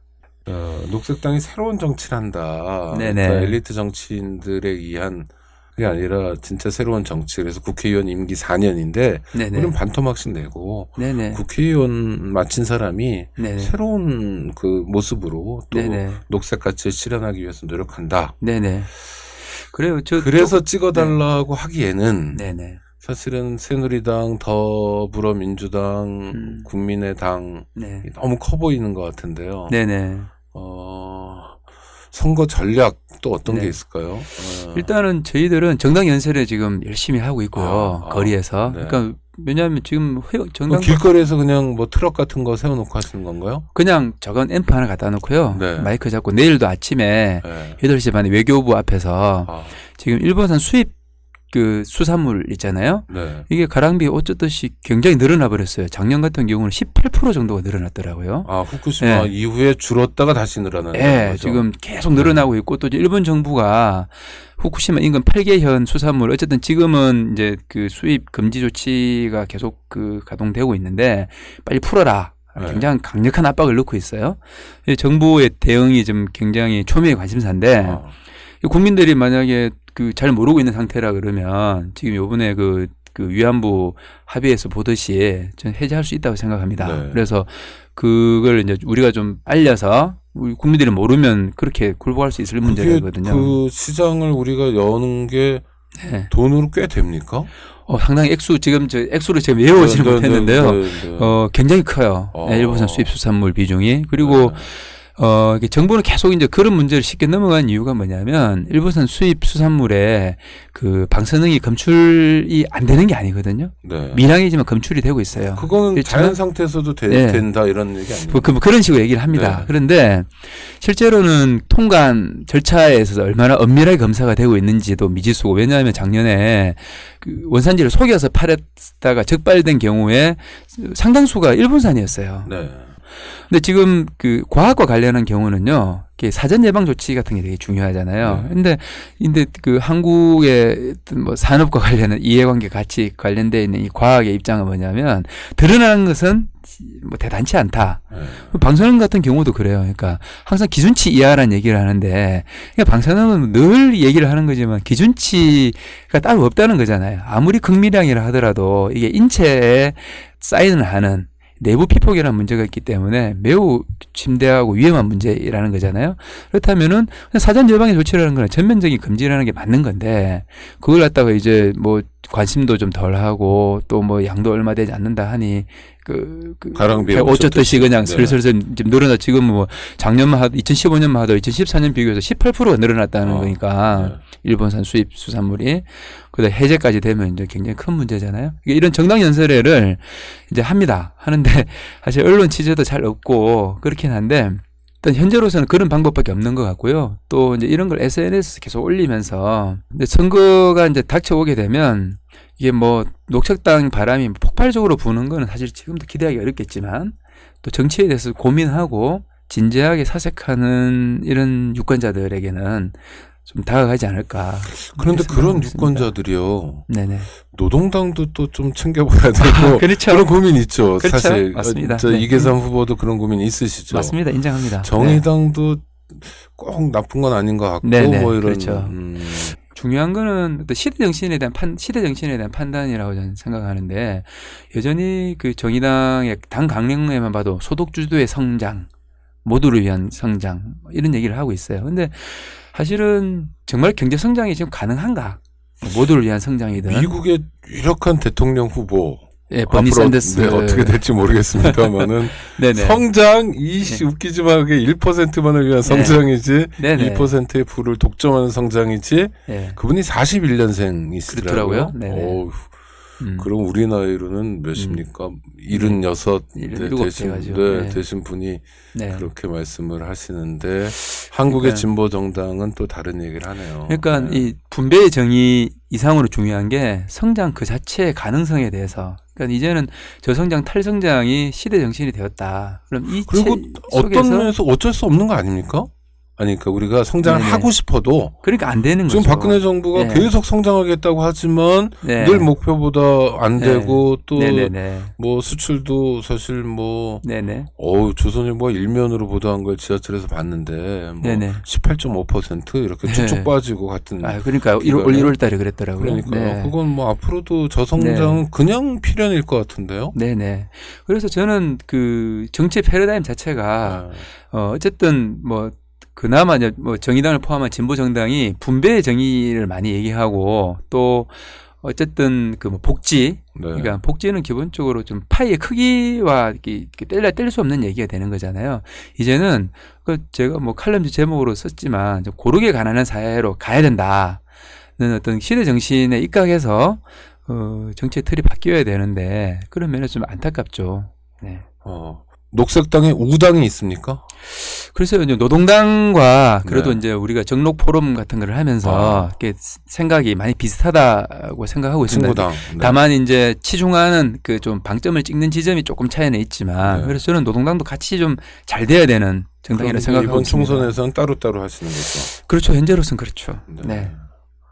녹색당이 새로운 정치를 한다. 네네. 그러니까 엘리트 정치인들에 의한 그게 아니라 진짜 새로운 정치. 그래서 국회의원 임기 4년인데 네네. 우리는 반토막씩 내고 네네. 국회의원 마친 사람이 네네. 새로운 그 모습으로 또 네네. 녹색 가치를 실현하기 위해서 노력한다. 네네. 그래요. 그래서 찍어달라고 하기에는 네네. 사실은 새누리당, 더불어민주당, 국민의당 네. 너무 커 보이는 것 같은데요. 네네. 선거 전략 또 어떤 네. 게 있을까요? 일단은 저희들은 정당 연설에 지금 열심히 하고 있고요. 거리에서. 네. 그러니까 왜냐하면 지금 정당 길거리에서 그냥 뭐 트럭 같은 거 세워놓고 하시는 건가요? 그냥 저건 앰프 하나 갖다 놓고요. 네. 마이크 잡고 내일도 아침에 네. 8시 반에 외교부 앞에서 지금 일본산 수입 그 수산물 있잖아요. 네. 이게 가랑비 어쩌듯이 굉장히 늘어나 버렸어요. 작년 같은 경우는 18% 정도가 늘어났더라고요. 후쿠시마 네. 이후에 줄었다가 다시 늘어나는 네, 거죠. 지금 계속 늘어나고 있고 또 이제 일본 정부가 후쿠시마 인근 8개현 수산물 어쨌든 지금은 이제 그 수입 금지 조치가 계속 그 가동되고 있는데 빨리 풀어라. 네. 굉장히 강력한 압박을 넣고 있어요. 정부의 대응이 좀 굉장히 초미의 관심사인데 국민들이 만약에 그 잘 모르고 있는 상태라 그러면 지금 요번에 그 위안부 합의에서 보듯이 전 해제할 수 있다고 생각합니다. 네. 그래서 그걸 이제 우리가 좀 알려서 우리 국민들이 모르면 그렇게 굴복할 수 있을 문제거든요. 그 시장을 우리가 여는 게 네. 돈으로 꽤 됩니까? 상당히 액수를 제가 외우지는 못했는데요. 네. 굉장히 커요. 일본산 수입 수산물 비중이. 그리고 이게 정부는 계속 이제 그런 문제를 쉽게 넘어간 이유가 뭐냐면 일본산 수입 수산물에 그 방사능이 검출이 안 되는 게 아니거든요. 네. 미량이지만 검출이 되고 있어요. 그거는 자연 상태에서도 네. 된다 이런 얘기 아니에요? 그런 식으로 얘기를 합니다. 네. 그런데 실제로는 통관 절차에 있어서 얼마나 엄밀하게 검사가 되고 있는지도 미지수고 왜냐하면 작년에 그 원산지를 속여서 팔았다가 적발된 경우에 상당수가 일본산이었어요. 네. 근데 지금 그 과학과 관련한 경우는요, 사전 예방 조치 같은 게 되게 중요하잖아요. 네. 근데 그 한국의 뭐 산업과 관련한 이해관계 같이 관련되어 있는 이 과학의 입장은 뭐냐면 드러나는 것은 뭐 대단치 않다. 네. 방사능 같은 경우도 그래요. 그러니까 항상 기준치 이하라는 얘기를 하는데 그러니까 방사능은 늘 얘기를 하는 거지만 기준치가 따로 없다는 거잖아요. 아무리 극미량이라 하더라도 이게 인체에 사인을 하는 내부 피폭이라는 문제가 있기 때문에 매우 심대하고 위험한 문제라는 거잖아요. 그렇다면은 사전 예방의 조치라는 거는 전면적인 금지라는 게 맞는 건데 그걸 갖다가 이제 뭐 관심도 좀 덜하고 또 뭐 양도 얼마 되지 않는다 하니 가랑비에 어쩌듯이 그냥 네. 슬슬 좀 늘어나 지금 뭐 작년만 하도 2015년만 하도 2014년 비교해서 18%가 늘어났다는 거니까 네. 일본산 수입 수산물이 그다음 해제까지 되면 이제 굉장히 큰 문제잖아요. 이런 정당 연설회를 이제 하는데 사실 언론 취재도 잘 없고 그렇긴 한데 일단 현재로서는 그런 방법밖에 없는 것 같고요. 또 이제 이런 걸 SNS 계속 올리면서 근데 선거가 이제 닥쳐오게 되면 이게 뭐 녹색당 바람이 폭발적으로 부는 거는 사실 지금도 기대하기 어렵겠지만 또 정치에 대해서 고민하고 진지하게 사색하는 이런 유권자들에게는 좀 다가가지 않을까. 그런데 그런 유권자들이요. 네네. 노동당도 또 좀 챙겨봐야 되고 그렇죠. 그런 고민 있죠. 그렇죠. 사실 맞습니다. 이계산 후보도 그런 고민 있으시죠. 맞습니다. 인정합니다. 정의당도 꼭 나쁜 건 아닌 것 같고 네네. 뭐 이런 그렇죠. 중요한 거는 시대 정신에 대한 판단이라고 저는 생각하는데 여전히 그 정의당의 당 강령에만 봐도 소득주도의 성장, 모두를 위한 성장 이런 얘기를 하고 있어요. 근데 사실은 정말 경제 성장이 지금 가능한가? 모두를 위한 성장이든 미국의 유력한 대통령 후보 예, 버니 앞으로 샌더스 어떻게 될지 모르겠습니다만은 네네. 성장 웃기지만하게 1%만을 위한 성장이지 네네. 1%의 부를 독점하는 성장이지 네. 그분이 41년생이시더라고요. 그렇더라고요. 네네. 그럼 우리 나이로는 몇입니까? 76 되신 분이 네. 그렇게 말씀을 하시는데 한국의 그러니까, 진보 정당은 또 다른 얘기를 하네요. 그러니까 네. 이 분배의 정의 이상으로 중요한 게 성장 그 자체의 가능성에 대해서 그러니까 이제는 저성장 탈성장이 시대 정신이 되었다. 그럼 이 그리고 속에서 어떤 면에서 어쩔 수 없는 거 아닙니까? 아니, 그러니까 우리가 성장을 네네. 하고 싶어도 그러니까 안 되는 지금 거죠. 박근혜 정부가 네. 계속 성장하겠다고 하지만 네. 늘 목표보다 안 네. 되고 또 네네네. 뭐 수출도 사실 뭐 네네. 조선일보가 일면으로 보도한 걸 지하철에서 봤는데 뭐 네네. 18.5% 이렇게 네. 쭉쭉 빠지고 같은 그러니까 1월 달에 그랬더라고요. 그러니까요. 네. 그건 뭐 앞으로도 저성장은 그냥 필연일 것 같은데요. 네네. 그래서 저는 그 정치 패러다임 자체가 어쨌든 뭐 그나마 이제 뭐 정의당을 포함한 진보 정당이 분배의 정의를 많이 얘기하고 또 어쨌든 그 뭐 복지, 네. 그러니까 복지는 기본적으로 좀 파이의 크기와 이렇게 뗄 수 없는 얘기가 되는 거잖아요. 이제는 그 제가 뭐 칼럼지 제목으로 썼지만 좀 고르게 가난한 사회로 가야 된다는 어떤 시대 정신에 입각해서 정치의 틀이 바뀌어야 되는데 그런 면에서 좀 안타깝죠. 네. 녹색당에 우당이 있습니까? 그래서 이제 노동당과 그래도 네. 이제 우리가 정록 포럼 같은 걸 하면서 이렇게 생각이 많이 비슷하다고 생각하고 있습니다. 친구당. 네. 다만 이제 치중하는 그 좀 방점을 찍는 지점이 조금 차이는 있지만 네. 그래서 저는 노동당도 같이 좀 잘 돼야 되는 정당이라 생각하고 이번 있습니다. 총선에서는 따로따로 하시는 거죠. 그렇죠. 현재로서는 그렇죠. 네. 네.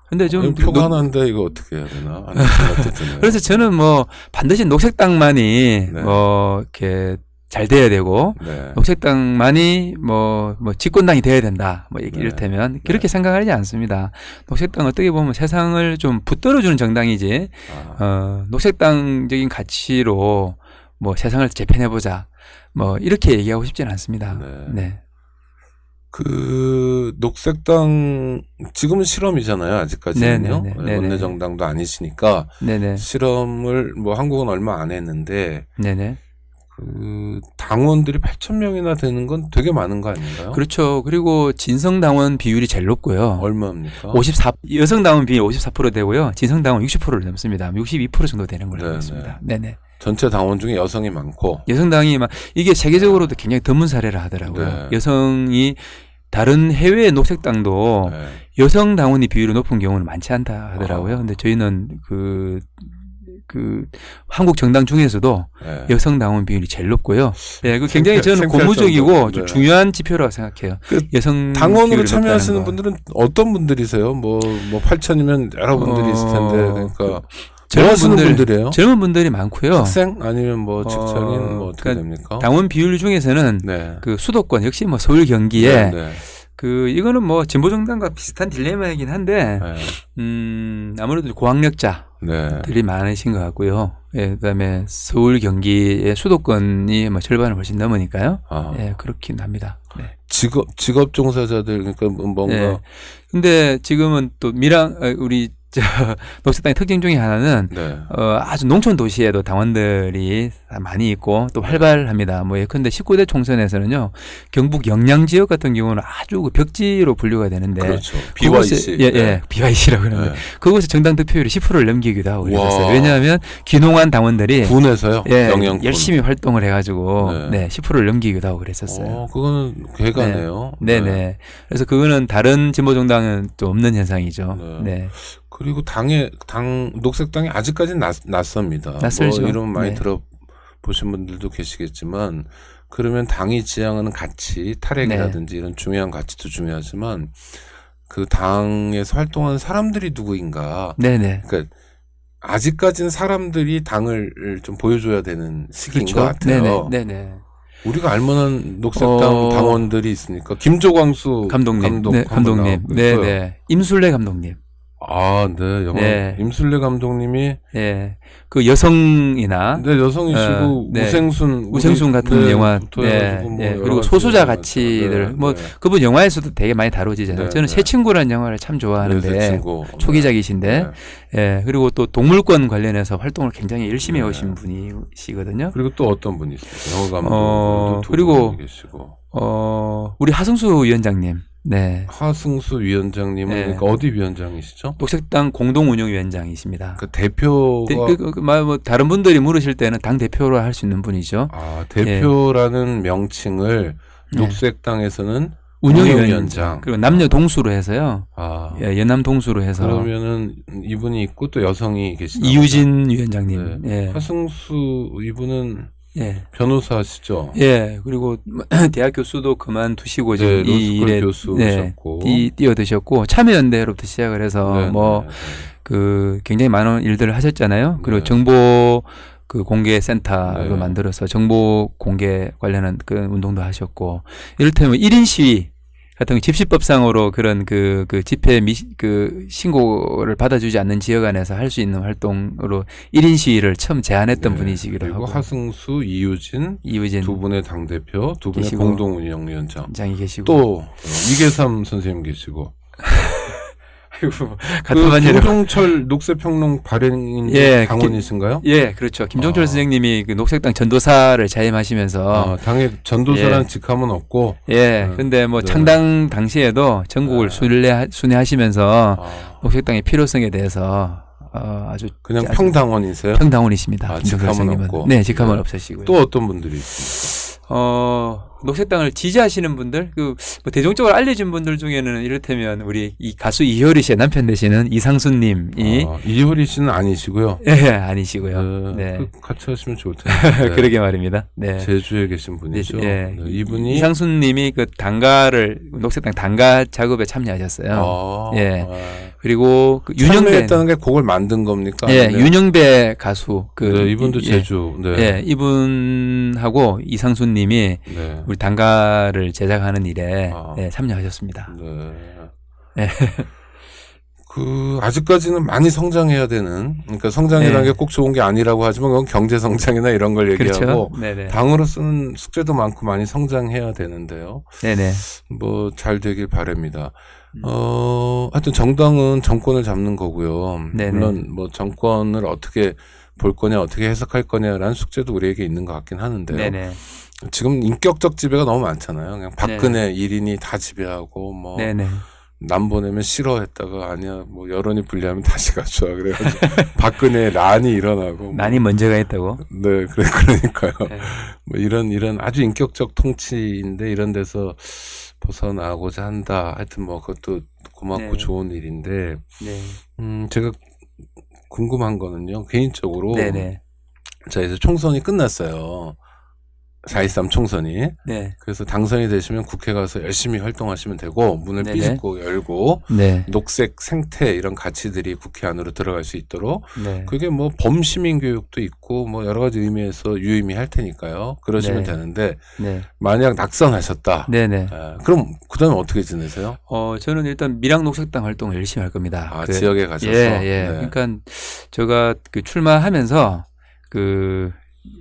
근데 좀 표가 하나인데 이거 어떻게 해야 되나? 아니, 어쨌든. 그래서 저는 뭐 반드시 녹색당만이 네. 뭐 이렇게 잘 돼야 되고 네. 녹색당만이 뭐 집권당이 돼야 된다. 뭐 네. 이를테면 그렇게 생각하지 않습니다. 녹색당 어떻게 보면 세상을 좀 붙들어주는 정당이지. 녹색당적인 가치로 뭐 세상을 재편해보자. 뭐 이렇게 얘기하고 싶지는 않습니다. 네. 네. 그 녹색당 지금은 실험이잖아요. 아직까지는요. 네네네. 원내 정당도 아니시니까 네네. 실험을 뭐 한국은 얼마 안 했는데 네네. 그 당원들이 8,000명이나 되는 건 되게 많은 거 아닌가요? 그렇죠. 그리고 진성 당원 비율이 제일 높고요. 얼마입니까? 여성 당원 비율 54% 되고요. 진성 당원 60%를 넘습니다. 62% 정도 되는 걸로 알고 있습니다. 네네. 전체 당원 중에 여성이 많고. 여성당이 이게 세계적으로도 굉장히 드문 사례라 하더라고요. 네. 여성이 다른 해외 녹색당도 네. 여성 당원이 비율이 높은 경우는 많지 않다 하더라고요. 근데 저희는 그 한국 정당 중에서도 네. 여성 당원 비율이 제일 높고요. 네, 그 굉장히 저는 창피할 고무적이고 정도. 좀 네. 중요한 지표라고 생각해요. 그 여성 당원으로 비율이 참여하시는 높다는 거. 분들은 어떤 분들이세요? 뭐 8,000이면 여러 분들이 있을 텐데 그러니까 뭐 젊은 하시는 분들이에요? 젊은 분들이 많고요. 학생 아니면 뭐 직장인 뭐 어떻게 그러니까 됩니까? 당원 비율 중에서는 네. 그 수도권 역시 뭐 서울 경기에 네. 이거는 뭐 진보 정당과 비슷한 딜레마이긴 한데 네. 아무래도 고학력자들이 네. 많으신 것 같고요. 예, 그다음에 서울 경기의 수도권이 뭐 절반을 훨씬 넘으니까요. 예, 그렇긴 합니다. 네. 직업 종사자들 그러니까 뭔가 네. 근데 지금은 또 우리 녹색당의 특징 중에 하나는 네. 아주 농촌 도시에도 당원들이 많이 있고 또 활발합니다. 뭐 예컨대 19대 총선에서는요, 경북 영양 지역 같은 경우는 아주 그 벽지로 분류가 되는데, 그렇죠. BYC. 예, BYC라고 그러는데, 네. 그곳에 정당 득표율이 10%를 넘기기도 하고 그랬었어요. 와. 왜냐하면 귀농한 당원들이 군에서요? 예, 영양군. 열심히 활동을 해가지고 네. 10%를 넘기기도 하고 그랬었어요. 그거는 괴가네요. 네네. 그래서 그거는 다른 진보 정당은 또 없는 현상이죠. 네. 네. 그리고 녹색당이 아직까지는 낯섭니다. 낯설죠. 뭐 이름 많이 네. 들어보신 분들도 계시겠지만, 그러면 당이 지향하는 가치, 탈핵이라든지 이런 중요한 가치도 중요하지만, 그 당에서 활동하는 사람들이 누구인가. 네네. 그러니까 아직까지는 사람들이 당을 좀 보여줘야 되는 시기인 그렇죠. 것 같아요. 네네. 우리가 알만한 녹색당 당원들이 있으니까 김조광수 감독님. 한번 감독님. 나오고 네네. 있고요. 임술래 감독님. 네, 영화 네. 임술래 감독님이 예. 그 여성이나 여성이시고 네. 우생순 같은 영화, 부터해가지고 뭐 여러 그리고 가지 소수자 영화가 가치들, 있죠. 뭐 그분 영화에서도 되게 많이 다뤄지잖아요. 네, 저는 네. 새 친구라는 영화를 참 좋아하는데 새 친구. 초기작이신데, 네. 예. 그리고 또 동물권 관련해서 활동을 굉장히 열심히 네. 해오신 분이시거든요. 그리고 또 어떤 분이 있어요? 영화 감독 두 그리고 분이 계시고 우리 하승수 위원장님, 네. 하승수 위원장님은 네. 그러니까 어디 위원장이시죠? 녹색당 공동운영위원장이십니다. 그 대표가 뭐 다른 분들이 물으실 때는 당 대표로 할 수 있는 분이죠. 대표라는 명칭을 네. 녹색당에서는 운영위원장. 그리고 남녀 동수로 해서요. 예, 연남 동수로 해서. 그러면은 이분이 있고 또 여성이 계시나 이유진 위원장님. 네. 예. 하승수 이분은 예. 변호사시죠? 예. 그리고 대학 교수도 그만두시고 지금 네, 이 일에 교수셨고 뛰어드셨고 참여연대로부터 시작을 해서 굉장히 많은 일들을 하셨잖아요. 그리고 네. 정보 공개 센터도 네. 만들어서 정보 공개 관련한 그 운동도 하셨고, 이를테면 1인 시위 같은 집시법상으로 그런 집회 신고를 받아주지 않는 지역 안에서 할 수 있는 활동으로 1인 시위를 처음 제안했던 분이시기도 그리고 하고. 하승수, 이유진 두 분의 당대표, 두 분의 계시고, 공동운영위원장. 장이 계시고. 또 이계삼 선생님 계시고. 아이고, 그 같은 반열에. 김종철 녹색평론 발행인 예, 당원이신가요? 예, 그렇죠. 김종철 선생님이 그 녹색당 전도사를 자임하시면서 당의 전도사라는 직함은 없고. 예, 근데 뭐 네. 창당 당시에도 전국을 순회하시면서 녹색당의 필요성에 대해서 아주 그냥 아주 평당원이세요? 평당원이십니다. 김종철 직함은 선생님은. 없고. 네, 직함은 네. 없으시고요. 또 어떤 분들이 있습니까? 녹색당을 지지하시는 분들, 뭐 대중적으로 알려진 분들 중에는 이를테면 우리 이 가수 이효리 씨의 남편 되시는 이상순님이 이효리 씨는 아니시고요. 예, 아니시고요. 네. 같이 하시면 좋을 텐데. 그러게 말입니다. 네. 제주에 계신 분이죠. 예. 네, 이분이 이상순님이 그 녹색당 단가 작업에 참여하셨어요. 예. 그리고 그 참여했다는 게 곡을 만든 겁니까? 예, 아니면? 윤영배 가수 네, 이분도 제주. 네. 예, 이분하고 이상순님이 네. 우리 단가를 제작하는 일에 예, 참여하셨습니다. 네. 네. 아직까지는 많이 성장해야 되는, 그러니까 성장이라는 네. 게 꼭 좋은 게 아니라고 하지만 그건 경제 성장이나 이런 걸 얘기하고, 그렇죠. 네네. 당으로서는 숙제도 많고 많이 성장해야 되는데요. 네네. 뭐, 잘 되길 바랍니다. 하여튼 정당은 정권을 잡는 거고요. 네네. 물론 뭐 정권을 어떻게 볼 거냐, 어떻게 해석할 거냐라는 숙제도 우리에게 있는 것 같긴 하는데요. 네네. 지금 인격적 지배가 너무 많잖아요. 그냥 박근혜 네네. 1인이 다 지배하고, 뭐, 네네. 남 보내면 싫어했다가 아니야 뭐 여론이 불리하면 다시 가져와 그래가지고 박근혜 란이 일어나고 난이 먼저가 했다고. 네 그러니까요. 네. 뭐 이런 아주 인격적 통치인데 이런 데서 벗어나고자 한다. 하여튼 뭐 그것도 고맙고 네. 좋은 일인데 네. 제가 궁금한 거는요 개인적으로 네네. 자 이제 총선이 끝났어요. 4.13 총선이. 네. 그래서 당선이 되시면 국회 가서 열심히 활동하시면 되고 문을 네네. 삐집고 열고 네. 녹색 생태 이런 가치들이 국회 안으로 들어갈 수 있도록 네. 그게 뭐 범시민 교육도 있고 뭐 여러 가지 의미에서 유의미할 테니까요. 그러시면 네. 되는데 네. 만약 낙선하셨다. 네네. 그럼 그다음에 어떻게 지내세요? 저는 일단 밀양녹색당 활동을 열심히 할 겁니다. 지역에 가셔서. 예. 네. 그러니까 제가 그 출마하면서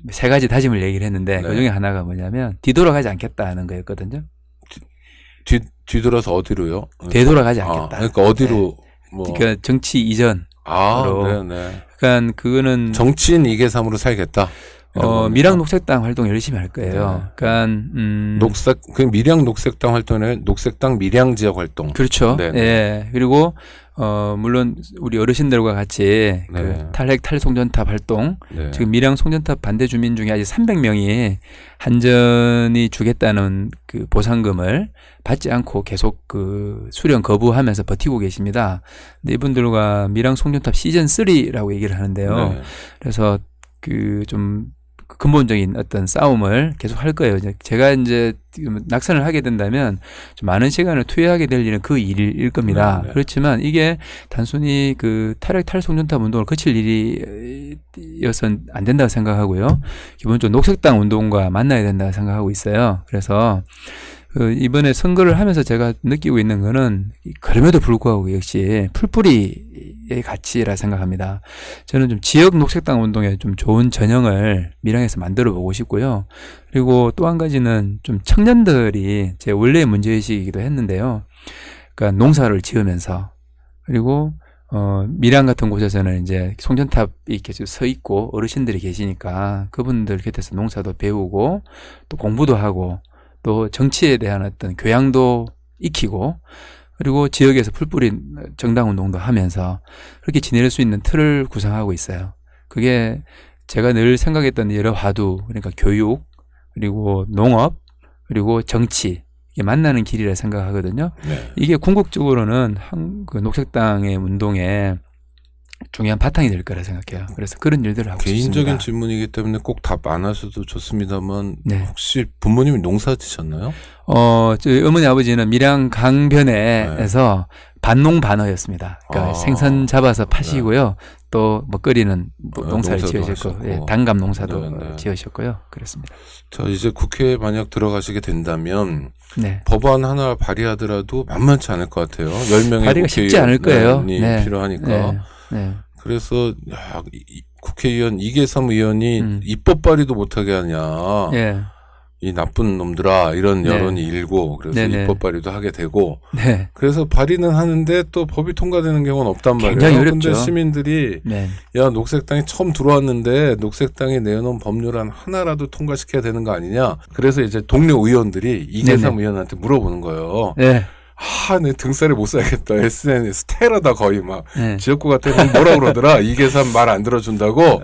세 가지 다짐을 얘기를 했는데 네. 그 중에 하나가 뭐냐면 뒤돌아가지 않겠다는 거였거든요. 뒤돌아서 어디로요? 되돌아가지 않겠다. 그러니까 어디로 뭐. 그러니까 정치 이전. 네네. 그러니까 그거는 정치인 2개3으로 살겠다. 밀양 녹색당 활동 열심히 할 거예요. 네. 그러니까 그 밀양 녹색당 활동에 녹색당 밀양 지역 활동. 그렇죠. 네네. 예. 그리고 물론 우리 어르신들과 같이 네. 그 탈핵 탈송전탑 활동. 네. 지금 밀양 송전탑 반대 주민 중에 아직 300명이 한전이 주겠다는 그 보상금을 받지 않고 계속 그 수령 거부하면서 버티고 계십니다. 근데 이분들과 밀양 송전탑 시즌 3라고 얘기를 하는데요. 네. 그래서 그 좀 근본적인 어떤 싸움을 계속 할 거예요. 제가 이제 낙선을 하게 된다면 좀 많은 시간을 투여하게 될 일은 그 일일 겁니다. 네. 그렇지만 이게 단순히 그 탈핵 탈송전탑 운동을 거칠 일이어서는 안 된다고 생각하고요. 기본적으로 녹색당 운동과 만나야 된다고 생각하고 있어요. 그래서 이번에 선거를 하면서 제가 느끼고 있는 거는 그럼에도 불구하고 역시 풀뿌리의 가치라 생각합니다. 저는 좀 지역 녹색당 운동에 좀 좋은 전형을 밀양에서 만들어 보고 싶고요. 그리고 또 한 가지는 좀 청년들이 제 원래의 문제의식이기도 했는데요. 그러니까 농사를 지으면서 그리고 밀양 같은 곳에서는 이제 송전탑이 이렇게 서 있고 어르신들이 계시니까 그분들 곁에서 농사도 배우고 또 공부도 하고 또 정치에 대한 어떤 교양도 익히고 그리고 지역에서 풀뿌리 정당운동도 하면서 그렇게 지낼 수 있는 틀을 구성하고 있어요. 그게 제가 늘 생각했던 여러 화두, 그러니까 교육, 그리고 농업, 그리고 정치, 이게 만나는 길이라 생각하거든요. 네. 이게 궁극적으로는 그 녹색당의 운동에 중요한 바탕이 될 거라 생각해요. 그래서 그런 일들을 하고 개인적인 싶습니다. 질문이기 때문에 꼭 답 안 하셔도 좋습니다만 네. 혹시 부모님이 농사 지셨나요? 저희 어머니 아버지는 밀양 강변에에서 반농 반어였습니다. 그러니까 생선 잡아서 파시고요. 또 뭐 끓이는 농사를 농사도 지으셨고, 하셨고. 예, 단감 농사도 네. 지으셨고요. 그렇습니다. 자, 이제 국회에 만약 들어가시게 된다면 네. 법안 하나 발의하더라도 만만치 않을 것 같아요. 10명의 발의가 쉽지 않을 거예요. 국회의원이 네. 필요하니까. 네. 네. 그래서 국회의원 이계삼 의원이 입법 발의도 못하게 하냐. 예. 이 나쁜 놈들아 이런 네. 여론이 일고 그래서 네네. 입법 발의도 하게 되고 네. 그래서 발의는 하는데 또 법이 통과되는 경우는 없단 말이에요. 굉장히 어렵죠. 근데 시민들이 네. 야 녹색당이 처음 들어왔는데 녹색당이 내놓은 법률안 하나라도 통과시켜야 되는 거 아니냐. 그래서 이제 동료 의원들이 이계삼 의원한테 물어보는 거예요. 네. 내 등살에 못 살겠다. SNS 테러다 거의 막. 네. 지역구 같은 뭐라 그러더라. 이계삼 말 안 들어준다고.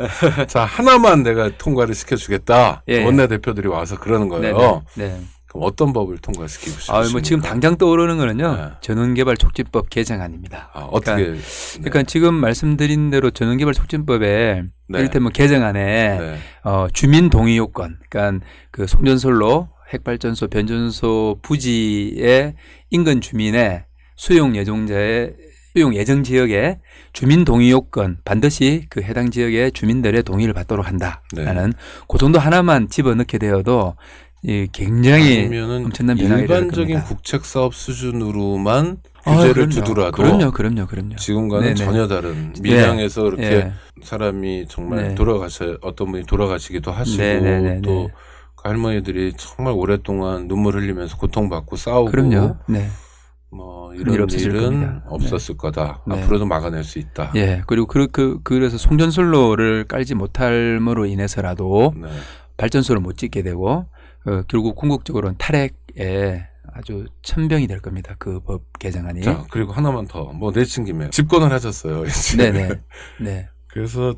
자 하나만 내가 통과를 시켜주겠다. 예. 원내대표들이 와서 그러는 거예요. 네네. 네. 그럼 어떤 법을 통과시키고 싶으십니까? 아, 뭐 지금 당장 떠오르는 거는요. 네. 전원개발촉진법 개정안입니다. 어떻게? 그러니까 지금 말씀드린 대로 전원개발촉진법에 네. 이를테면 개정안에 네. 주민 동의 요건, 그러니까 그 송전솔로 핵발전소, 변전소 부지의 인근 주민의 수용 예정 지역의 주민 동의 요건 반드시 그 해당 지역의 주민들의 동의를 받도록 한다라는 그 정도 하나만 집어넣게 되어도 굉장히 엄청난 변화가 일어날 일반적인 겁니다. 국책 사업 수준으로만 규제를 두더라도 그럼요. 지금과는 네네. 전혀 다른 밀양에서 이렇게 예. 사람이 정말 네. 어떤 분이 돌아가시기도 하시고 네네네네. 또 그 할머니들이 정말 오랫동안 눈물 흘리면서 고통받고 싸우고 그럼요. 네. 뭐 그런 일 이런 없어질 일은 겁니다. 없었을 거다. 네. 앞으로도 막아낼 수 있다. 예. 그리고 그래서 송전솔로를 깔지 못함으로 인해서라도 네. 발전소를 못 짓게 되고 결국 궁극적으로는 탈핵에 아주 천병이 될 겁니다. 그 법 개정안이. 자 그리고 하나만 더 뭐 내친 김에 집권을 하셨어요. 이제. 네네. 네. 그래서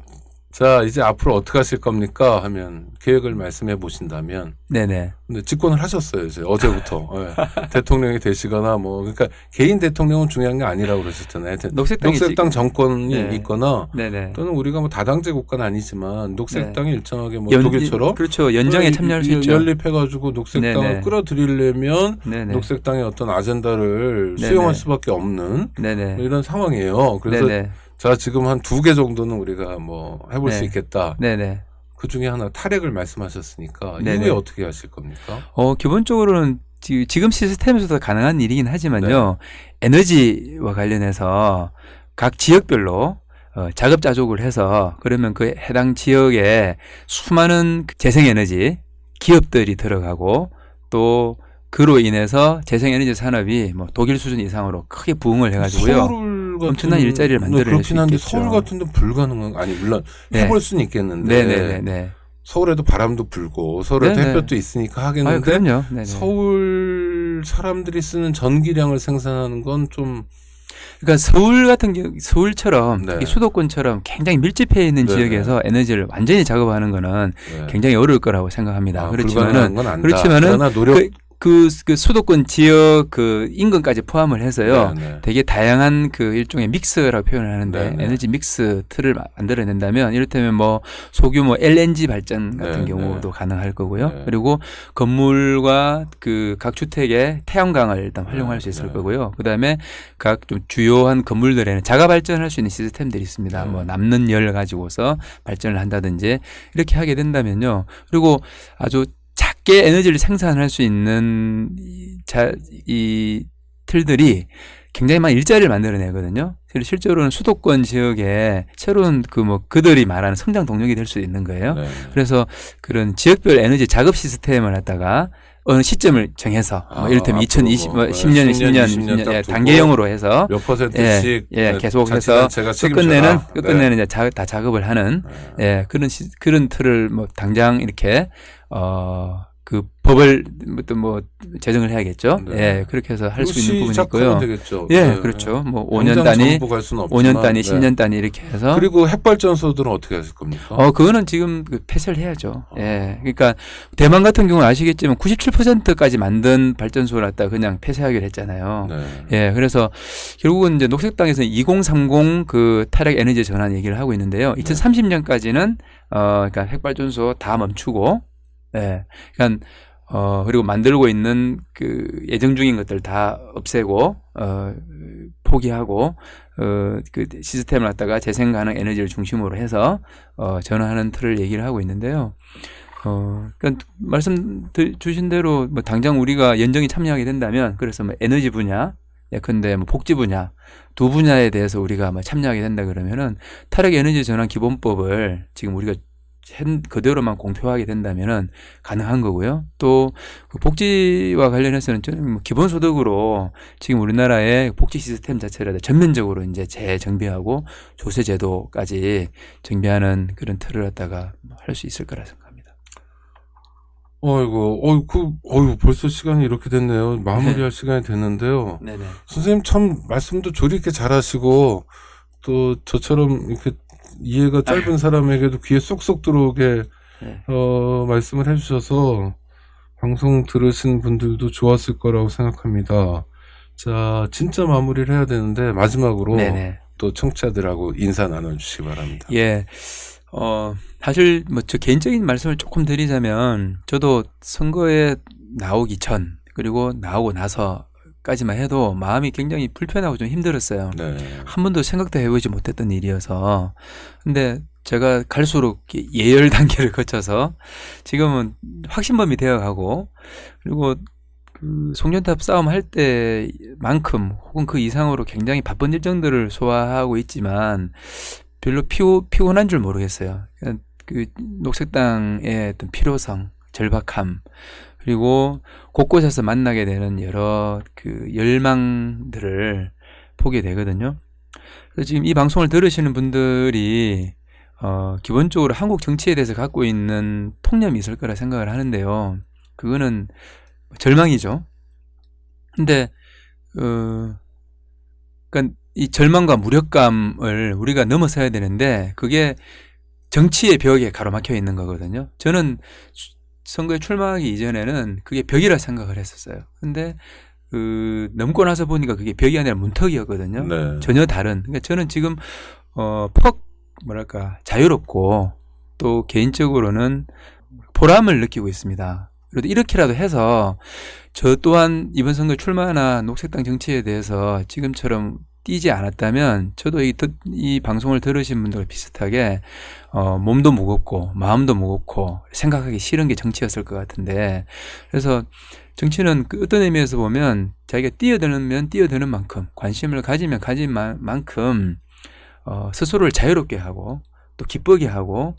자 이제 앞으로 어떻게 하실 겁니까 하면 계획을 말씀해 보신다면 네네. 근데 집권을 하셨어요 이제 어제부터 예. 대통령이 되시거나 뭐 그러니까 개인 대통령은 중요한 게 아니라고 그러셨잖아요. 녹색당 정권이 네. 있거나 네네. 또는 우리가 뭐 다당제 국가는 아니지만 녹색당이 일정하게 뭐 연- 독일처럼 그렇죠. 연정에 참여할 수 있죠. 연립해가지고 녹색당을 네네. 끌어들이려면 네네. 녹색당의 어떤 아젠다를 네네. 수용할 수밖에 없는 네네. 뭐 이런 상황이에요. 그래서 네네. 자 지금 한 2개 정도는 우리가 뭐 해볼 네. 수 있겠다. 네네. 그 중에 하나 탈핵을 말씀하셨으니까 네네. 이후에 어떻게 하실 겁니까? 기본적으로는 지금 시스템에서도 가능한 일이긴 하지만요. 에너지와 관련해서 각 지역별로 자급자족을 해서 그러면 그 해당 지역에 수많은 재생에너지 기업들이 들어가고 또 그로 인해서 재생에너지 산업이 뭐 독일 수준 이상으로 크게 부흥을 해가지고요. 서울 같은 엄청난 일자리를 만들어낼 그렇긴 수 한데 있겠죠. 서울 같은 데 불가능한 아니 물론 네. 해볼 수는 있겠는데 네네네. 서울에도 바람도 불고 서울에도 네네. 햇볕도 있으니까 아, 하겠는데 그럼요. 네네. 서울 사람들이 쓰는 전기량을 생산하는 건 좀 그러니까 서울 같은 경우 서울처럼 네. 특히 수도권처럼 굉장히 밀집해 있는 네네. 지역에서 에너지를 완전히 작업하는 거는 네. 굉장히 어려울 거라고 생각합니다. 불가능한 건 안다. 그렇지만은 그러나 노력 그 수도권 지역 그 인근까지 포함을 해서요. 네네. 되게 다양한 그 일종의 믹스라고 표현을 하는데 네네. 에너지 믹스 틀을 만들어낸다면 이를테면 뭐 소규모 LNG 발전 같은 네네. 경우도 가능할 거고요. 네. 그리고 건물과 그 각 주택에 태양광을 일단 활용할 수 있을 네. 거고요. 그다음에 각 좀 주요한 건물들에는 자가 발전할 수 있는 시스템들이 있습니다. 네. 뭐 남는 열 가지고서 발전을 한다든지 이렇게 하게 된다면요. 그리고 아주 작게 에너지를 생산할 수 있는 이 틀들이 굉장히 많은 일자리를 만들어내거든요. 그리고 실제로는 수도권 지역에 새로운 그들이 말하는 성장 동력이 될 수 있는 거예요. 네. 그래서 그런 지역별 에너지 작업 시스템을 갖다가 어느 시점을 정해서 이를테면 2020, 10년, 20년 딱 두고 단계형으로 해서 몇 %씩 계속해서 제가 끝내는 이제 다 작업을 하는 그런 틀을 뭐 당장 이렇게 그 법을 뭐 제정을 해야겠죠. 네. 예, 그렇게 해서 할 수 있는 부분이 있고요. 되겠죠. 예, 네. 그렇죠. 뭐 당장 5년 단위, 전부 갈 수는 5년 단위, 없지만, 10년 단위 이렇게 해서 그리고 핵발전소들은 어떻게 하실 겁니까? 그거는 지금 폐쇄를 해야죠. 예. 그러니까 대만 같은 경우는 아시겠지만 97%까지 만든 발전소를 갖다 그냥 폐쇄하기로 했잖아요. 네. 예. 그래서 결국은 이제 녹색당에서는 2030 그 탈핵 에너지 전환 얘기를 하고 있는데요. 2030년까지는 그러니까 핵발전소 다 멈추고 예. 그러니까 그리고 만들고 있는 그 예정 중인 것들 다 없애고 포기하고 그 시스템을 갖다가 재생 가능 에너지를 중심으로 해서 전환하는 틀을 얘기를 하고 있는데요. 그러니까 말씀 주신 대로 뭐 당장 우리가 연정에 참여하게 된다면 그래서 뭐 에너지 분야 예컨대 뭐 복지 분야 두 분야에 대해서 우리가 뭐 참여하게 된다 그러면은 탈핵 에너지 전환 기본법을 지금 우리가 그대로만 공표하게 된다면은 가능한 거고요. 또 그 복지와 관련해서는 저는 뭐 기본소득으로 지금 우리나라의 복지 시스템 자체를 전면적으로 이제 재정비하고 조세제도까지 정비하는 그런 틀을 갖다가 할 수 있을 거라 생각합니다. 벌써 시간이 이렇게 됐네요. 마무리할 시간이 됐는데요. 네네. 선생님 참 말씀도 조리 있게 잘하시고 또 저처럼 이렇게 이해가 짧은 사람에게도 귀에 쏙쏙 들어오게 네. 말씀을 해주셔서 방송 들으신 분들도 좋았을 거라고 생각합니다. 자, 진짜 마무리를 해야 되는데 마지막으로 네네. 또 청취자들하고 인사 나눠주시기 바랍니다. 예. 사실 뭐 저 개인적인 말씀을 조금 드리자면 저도 선거에 나오기 전 그리고 나오고 나서까지만 해도 마음이 굉장히 불편하고 좀 힘들었어요. 네. 한 번도 생각도 해보지 못했던 일이어서. 근데 제가 갈수록 예열 단계를 거쳐서 지금은 확신범이 되어가고 그리고 그 송년탑 싸움 할 때만큼 혹은 그 이상으로 굉장히 바쁜 일정들을 소화하고 있지만 별로 피곤한 줄 모르겠어요. 그 녹색당의 어떤 필요성, 절박함, 그리고 곳곳에서 만나게 되는 여러 그 열망들을 보게 되거든요. 그래서 지금 이 방송을 들으시는 분들이 기본적으로 한국 정치에 대해서 갖고 있는 통념이 있을 거라 생각을 하는데요. 그거는 절망이죠. 근데 그러니까 이 절망과 무력감을 우리가 넘어서야 되는데 그게 정치의 벽에 가로막혀 있는 거거든요. 저는 선거에 출마하기 이전에는 그게 벽이라 생각을 했었어요. 근데 넘고 나서 보니까 그게 벽이 아니라 문턱이었거든요. 네. 전혀 다른. 그러니까 저는 지금 자유롭고 또 개인적으로는 보람을 느끼고 있습니다. 그래도 이렇게라도 해서 저 또한 이번 선거에 출마나 녹색당 정치에 대해서 지금처럼 뛰지 않았다면 저도 이 방송을 들으신 분들과 비슷하게 몸도 무겁고 마음도 무겁고 생각하기 싫은 게 정치였을 것 같은데, 그래서 정치는 그 어떤 의미에서 보면 자기가 뛰어드는 만큼 관심을 가지면 가진 만큼 스스로를 자유롭게 하고 또 기쁘게 하고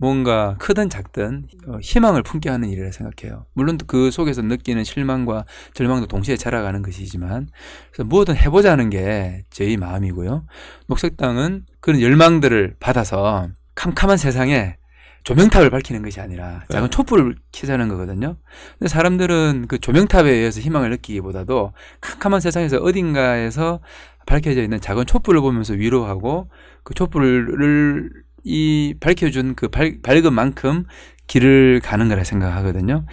뭔가 크든 작든 희망을 품게 하는 일이라 생각해요. 물론 그 속에서 느끼는 실망과 절망도 동시에 자라가는 것이지만, 그래서 무엇든 해보자는 게 저희 마음이고요. 녹색당은 그런 열망들을 받아서 캄캄한 세상에 조명탑을 밝히는 것이 아니라 작은 촛불을 켜자는 거거든요. 근데 사람들은 그 조명탑에 의해서 희망을 느끼기보다도 캄캄한 세상에서 어딘가에서 밝혀져 있는 작은 촛불을 보면서 위로하고 그 촛불을 밝혀준 그 밝은 만큼 길을 가는 거라 생각하거든요.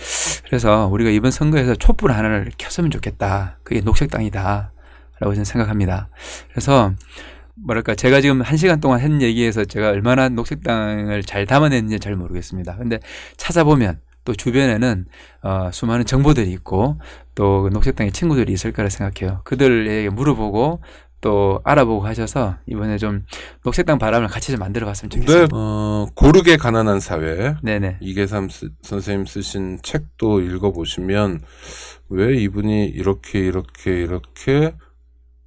그래서 우리가 이번 선거에서 촛불 하나를 켰으면 좋겠다. 그게 녹색당이다 라고 저는 생각합니다. 그래서 제가 지금 1시간 동안 한 얘기에서 제가 얼마나 녹색당을 잘 담아냈는지 잘 모르겠습니다. 근데 찾아보면 또 주변에는 수많은 정보들이 있고 또 녹색당의 친구들이 있을 거라 생각해요. 그들에게 물어보고 또 알아보고 하셔서 이번에 좀 녹색당 바람을 같이 좀 만들어 봤으면 좋겠습니다. 네, 고르게 가난한 사회. 네네. 이계삼 선생님 쓰신 책도 읽어보시면 왜 이분이 이렇게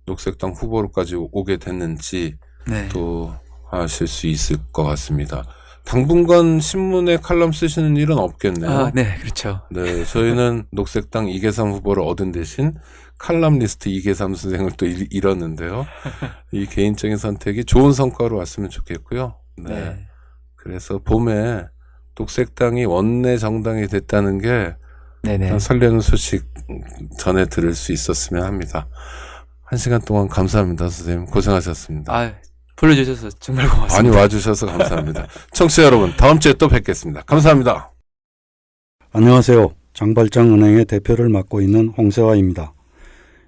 녹색당 후보로까지 오게 됐는지 네. 또 아실 수 있을 것 같습니다. 당분간 신문에 칼럼 쓰시는 일은 없겠네요. 네, 그렇죠. 네, 저희는 녹색당 이계삼 후보를 얻은 대신 칼럼니스트 이계삼 선생을 또 잃었는데요. 이 개인적인 선택이 좋은 성과로 왔으면 좋겠고요. 네. 그래서 봄에 녹색당이 원내 정당이 됐다는 게 설레는 소식 전해 들을 수 있었으면 합니다. 1시간 동안 감사합니다, 선생님. 고생하셨습니다. 불러주셔서 정말 고맙습니다. 아니, 와주셔서 감사합니다. 청취자 여러분, 다음 주에 또 뵙겠습니다. 감사합니다. 안녕하세요. 장발장은행의 대표를 맡고 있는 홍세화입니다.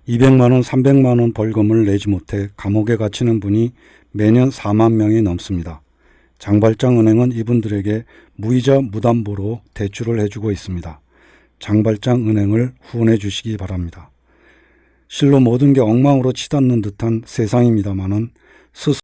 200만 원, 300만 원 벌금을 내지 못해 감옥에 갇히는 분이 매년 4만 명이 넘습니다. 장발장은행은 이분들에게 무이자 무담보로 대출을 해주고 있습니다. 장발장은행을 후원해 주시기 바랍니다. 실로 모든 게 엉망으로 치닫는 듯한 세상입니다마는 스스로